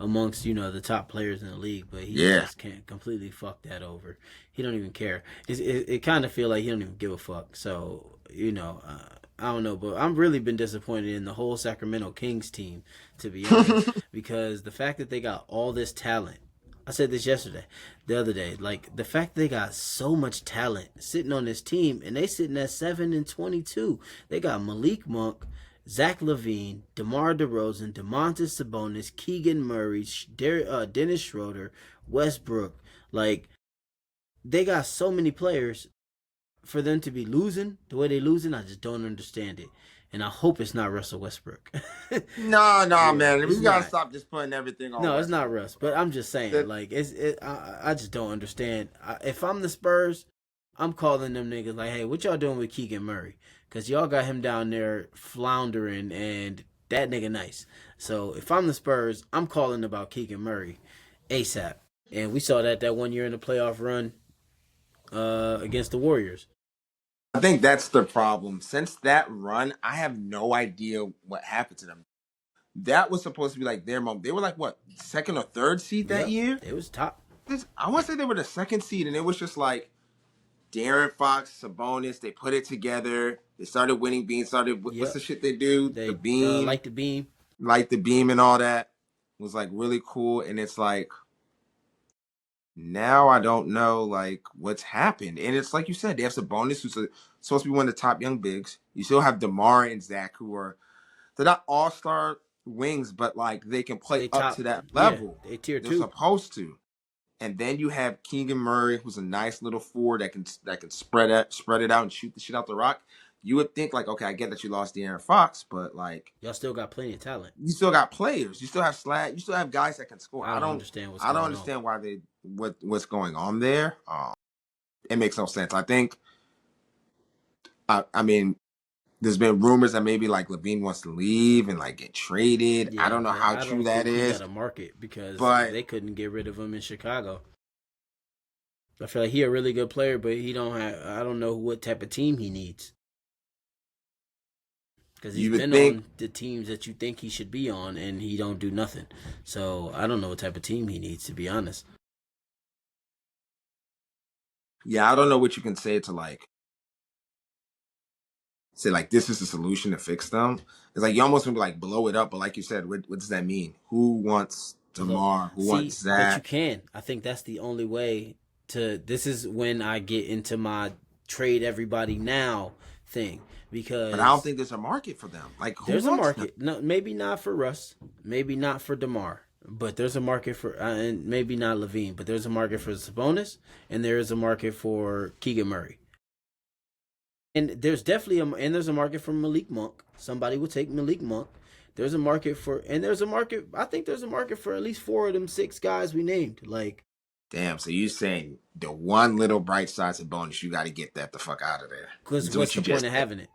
amongst the top players in the league, but he Yeah. just can't completely fuck that over. He don't even care. It kind of feel like he don't even give a fuck. So I don't know, but I've really been disappointed in the whole Sacramento Kings team, to be honest, because the fact that they got all this talent. I said this the other day, like the fact they got so much talent sitting on this team, and they sitting at 7-22. They got Malik Monk, Zach LaVine, DeMar DeRozan, Domantas Sabonis, Keegan Murray, Dennis Schroeder, Westbrook. Like they got so many players for them to be losing the way they losing. I just don't understand it, and I hope it's not Russell Westbrook. No, Yeah, man. it's We gotta not. stop just putting everything on No, it's not Westbrook. Russ, but I'm just saying, That- like, I just don't understand. If I'm the Spurs, I'm calling them niggas like, hey, what y'all doing with Keegan Murray? Because y'all got him down there floundering, and that nigga nice. So if I'm the Spurs, I'm calling about Keegan Murray. ASAP. And we saw that one year in the playoff run against the Warriors. I think that's the problem. Since that run, I have no idea what happened to them. That was supposed to be like their moment. They were like what, second or third seed that Yep, year? they was top. I want to say they were the second seed, and it was just like De'Aaron Fox, Sabonis. They put it together. They started winning beans. What's Yep, the shit they do? The they beam, like the beam. like the beam and all that was like really cool. And it's like now I don't know like what's happened. And it's like you said, they have Sabonis who's supposed to be one of the top young bigs. You still have DeMar and Zach who are they're not all star wings, but like they can play They up top. to that Yeah, level. they tier They're two. supposed to. And then you have Keegan Murray, who's a nice little four that can spread it out and shoot the shit out the rock. You would think like, okay, I get that you lost De'Aaron Fox, but like Y'all still got plenty of talent. you still got players. You still have Slag. You still have guys that can score. I don't understand what's I don't going on. understand why what's going on there. It makes no sense. I think. I mean, there's been rumors that maybe like Levine wants to leave and like get traded. I Yeah, don't know but how I true don't that think he got is, a market because but they couldn't get rid of him in Chicago. I feel like he a really good player, but he don't have. I don't know what type of team he needs because he's you would been think. on the teams that you think he should be on, and he don't do nothing. So I don't know what type of team he needs, to be honest. Yeah, I don't know what you can say to like say like this is the solution to fix them. It's like you almost want to like blow it up, but like you said, what does that mean? Who wants Although, Demar? Who see, wants but you Zach? can. I think that's the only way to. This is when I get into my trade everybody now thing But I don't because think there's a market for them. Like who there's a wants them? market. No, maybe not for Russ, maybe not for DeMar, but there's a market for, and maybe not Levine, but there's a market for Sabonis, and there is a market for Keegan Murray, and there's definitely and there's a market for Malik Monk. Somebody will take Malik Monk. There's a market for, and there's a market. I think there's a market for at least four of them six guys we named. Like, Damn, so you saying the one little bright side of bonus, you got to get that the fuck out of there. because Is what's what the you point just of said. having it?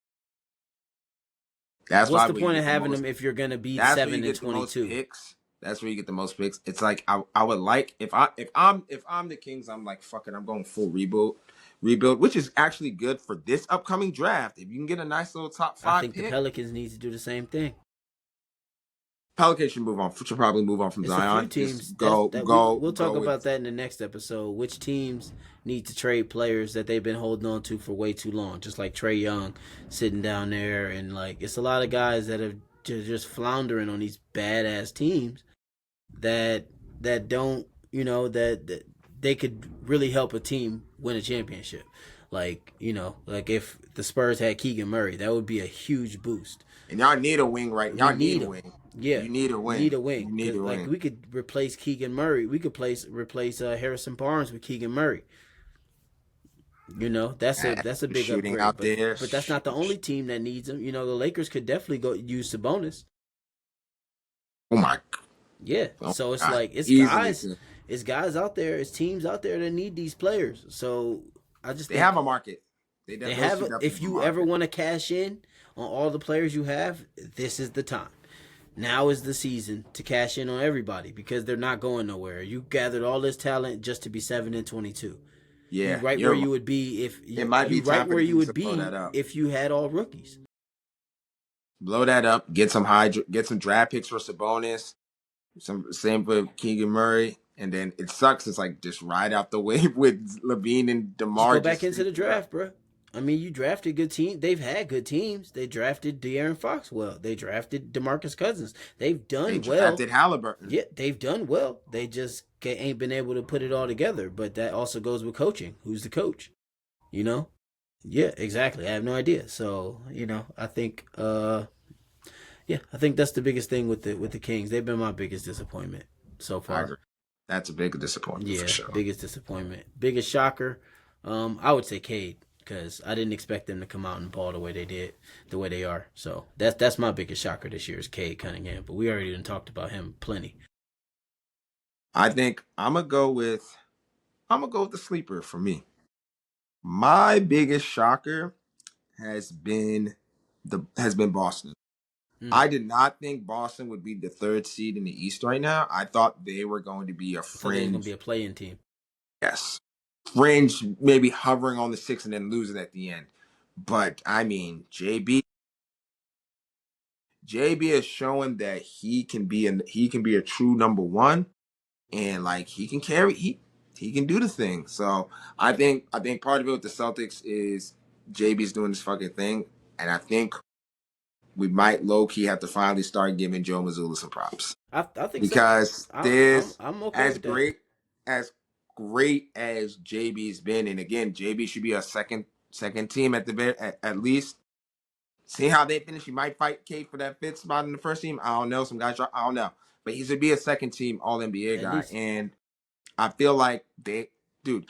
That's What's why the where you point of get the having most. them if you're gonna be That's where you 7-22? picks. That's where you get the most picks. It's like I would like if I'm the Kings, I'm like fuck it, I'm going full rebuild, which is actually good for this upcoming draft. If you can get a nice little top I five think the pick, Pelicans need to do the same thing. Pelicans should move on. Should probably move on from It's a few Zion. teams Just that we'll talk go about with. that in the next episode. Which teams need to trade players that they've been holding on to for way too long, just like Trey Young sitting down there, and like it's a lot of guys that have just floundering on these badass teams that don't, that they could really help a team win a championship. Like, like if the Spurs had Keegan Murray, that would be a huge boost. And y'all need a wing, right? We Y'all need need a him. wing. Yeah, You need a need wing. a wing You need because a like wing. we could replace Keegan Murray. We could replace Harrison Barnes with Keegan Murray. That's a big Shooting upgrade. out But there. that's not the only team that needs him. The Lakers could definitely go use Sabonis. Oh my. Yeah. Oh So my it's God. like Easily. it's guys out there, it's teams out there that need these players. So I just They have think a market. they Those have two it. definitely If have a you ever market. want to cash in on all the players you have, this is the time. Now is the season to cash in on everybody because they're not going nowhere. You gathered all this talent just to be 7-22. You Yeah, right where you're right. you would be if It might you be right time for where the you Kings would to blow be that up. if you had all rookies. Blow that up. Get some draft picks for Sabonis. Some same for Keegan Murray. And then it sucks. It's like just ride out the wave with Levine and Just go DeMar back just into the syncing up. draft, bro. I mean, you drafted good teams. They've had good teams. They drafted De'Aaron Fox well. They drafted DeMarcus Cousins. They've They done well. drafted Halliburton. Yeah, they've done well. They just ain't been able to put it all together. But that also goes with coaching. Who's the coach? You know? Yeah, exactly. I have no idea. So, I think I think that's the biggest thing with the Kings. They've been my biggest disappointment so I far. agree. That's a big disappointment for Yeah, sure. biggest disappointment. Biggest shocker. I would say Cade because I didn't expect them to come out and ball the way they did, the way they are. So that's my biggest shocker this year is Cade Cunningham. But we already done talked about him plenty. I think I'm gonna go with the sleeper for me. My biggest shocker has been Boston. I did not think Boston would be the third seed in the East right now. I thought they were going to be a I thought they was gonna be fringe, a play-in team. yes, fringe, maybe hovering on the six and then losing at the end. But I mean, JB is showing that he can be a true number one, and like he can do the thing. So I think part of it with the Celtics is JB's doing this fucking thing, and I think we might low key have to finally start giving Joe Mazzulla some props I think so. because I'm this I'm okay as with that. as great as JB's been, and again JB should be a second team at the at least. See how they finish. He might fight Kate for that fifth spot in the first team. I don't know. Some guys, I don't know, but he should be a second team All NBA At guy, least. and I feel like dude,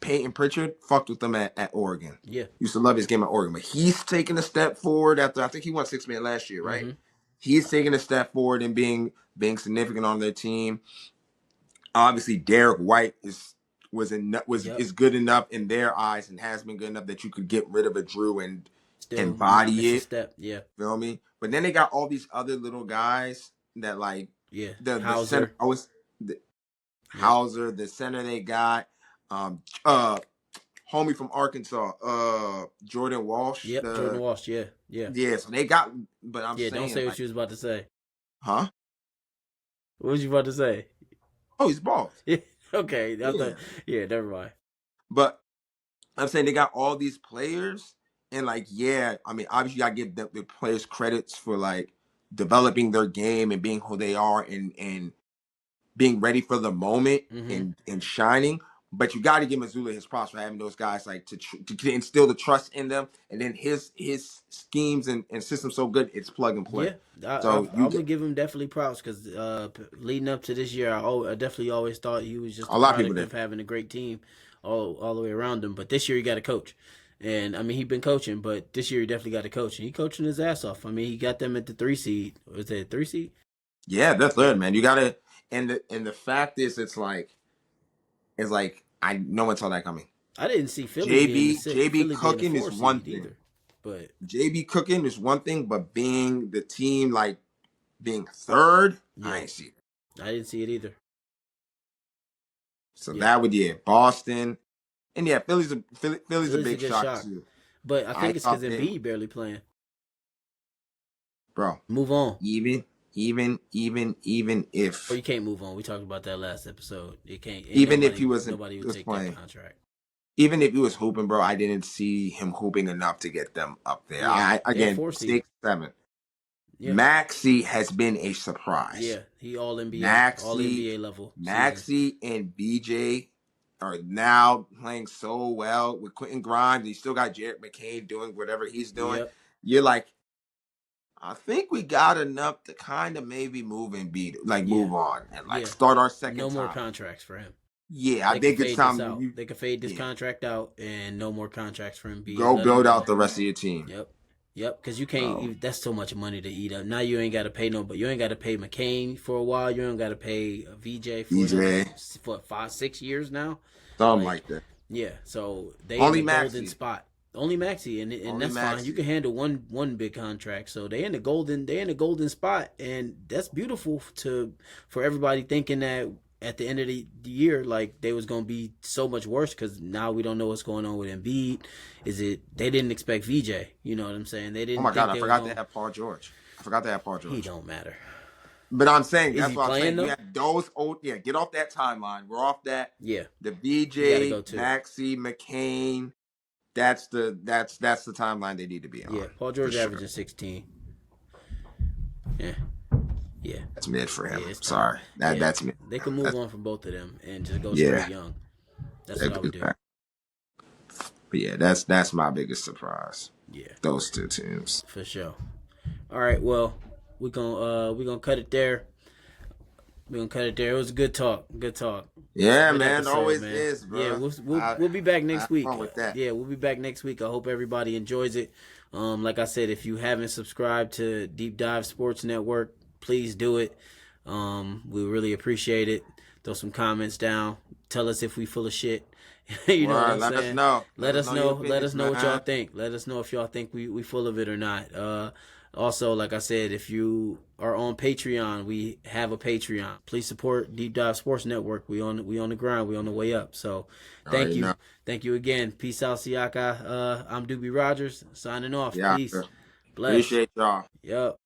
Peyton Pritchard fucked with them at Oregon. Yeah. Used to love his game at Oregon, but he's taking a step forward after I think he won 6 man last year, right? Mm-hmm. He's taking a step forward and being significant on their team. Obviously, Derek White Yep. is good enough in their eyes and has been good enough that you could get rid of a Drew Still and not miss body a it. step. Yeah. Feel me? But then they got all these other little guys that like Yeah. the center. Hauser. The Yep. Hauser, the center they got. Homie from Arkansas, Jordan Walsh. Yep. Jordan Walsh. Yeah. Yeah. Yeah, so they got. But I'm Yeah. Don't saying say what like, you was about to say. huh? What was you about to say? Oh, he's bald. Yeah. Okay. I Yeah, thought. Yeah. Never mind. but I'm saying they got all these players, and like, yeah, I mean, obviously, I give the players credits for like developing their game and being who they are, and being ready for the moment Mm-hmm. and shining. But you got to give Mazzulla his props for having those guys like to instill the trust in them, and then his schemes and systems so good it's plug and play. Yeah, So you I'm gonna get give him definitely props because leading up to this year, I definitely always thought he was just a a lot of people product of did. having a great team all the way around him. But this year he got a coach, and I mean he's been coaching, but this year he definitely got a coach, and he coaching his ass off. I mean he got them at the 3 seed. Was it 3 seed? Yeah, that's Yeah, third man. You gotta and the fact is it's like I no one saw that coming. I didn't see JB Philly being the cooking is four one seed thing. either, but JB cooking is one thing, but being the team like being third, I yeah, ain't see it. I didn't see it either. So Yeah, that would Boston. And yeah, Philly's a Philly's a big good shock shock, too. but I I think it's because thought they, Embiid barely playing. bro, Move on. even Or you can't move on. We talked about that last episode. It can't. Ain't even if he nobody would was take that playing, contract. even if he was hooping, bro, I didn't see him hooping enough to get them up there. Yeah, I they're again 4 seed. 6, 7. Yeah, Maxi has been a surprise. yeah. He all NBA, all Maxi, NBA level season. Maxi, and BJ are now playing so well with Quentin Grimes. You still got Jarrett McCain doing whatever he's doing. Yep. You're like, I think we got enough to kind of maybe move and Yeah, move on and like yeah. start our second No more time. contracts for him. Yeah, I They can think it's fade this time out. you They can fade this yeah contract out, and no more contracts for him. go Let him build out go. the rest of your team. Yep. Yep. Because you can't. So That's so much money to eat up. Now you ain't got to pay no. But you ain't got to pay McCain for a while. You ain't got to pay VJ for another DJ, 5, 6 years now. something Like like that. yeah, so they in Only the golden Maxi. spot. Only Maxi, and Only that's fine. You Maxi. can handle one big contract. So they in the golden spot, and that's beautiful for everybody thinking that at the end of the year, like they was gonna be so much worse because now we don't know what's going on with Embiid. Is it they didn't expect VJ? You know what I'm saying? They Oh didn't my God, think I they was forgot to gonna. have Paul George. I forgot to have Paul He George. don't matter. But I'm saying Is that's he what I'm playing saying. You though? have those old get off that timeline. We're off that. Yeah, The he got to BJ, go too. Maxi, McCain. That's the timeline they need to be Yeah, on Paul for George sure. averaging 16. Yeah, yeah. That's mid for Yeah, him. it's time. Sorry, Yeah, that's mid. they can move That's on from both of them and just go straight yeah. young. That's what I would do. But yeah, that's my biggest surprise. Yeah, Those two teams. for sure. All right, well, we gonna cut it there. We're gonna cut it there. It was a good talk. Good talk. Yeah, Good man. episode, Always man. is, Yeah, bro. we'll be back I next have week. fun with that. Yeah, we'll be back next week. I hope everybody enjoys it. Like I said, if you haven't subscribed to Deep Dive Sports Network, please do it. We really appreciate it. Throw some comments down. Tell us if we full of shit. You know what I'm Let us saying? know. Let us know. Your Let us opinions, know what y'all man. think. Let us know if y'all think we full of it or not. Also, like I said, if you are on Patreon, we have a Patreon. Please support Deep Dive Sports Network. We on the grind. We on the way up. So, I thank already you, know. thank you again. Peace out, Siaka. I'm Doobie Rogers signing off. Yeah, Peace. Bless. appreciate y'all. Yup.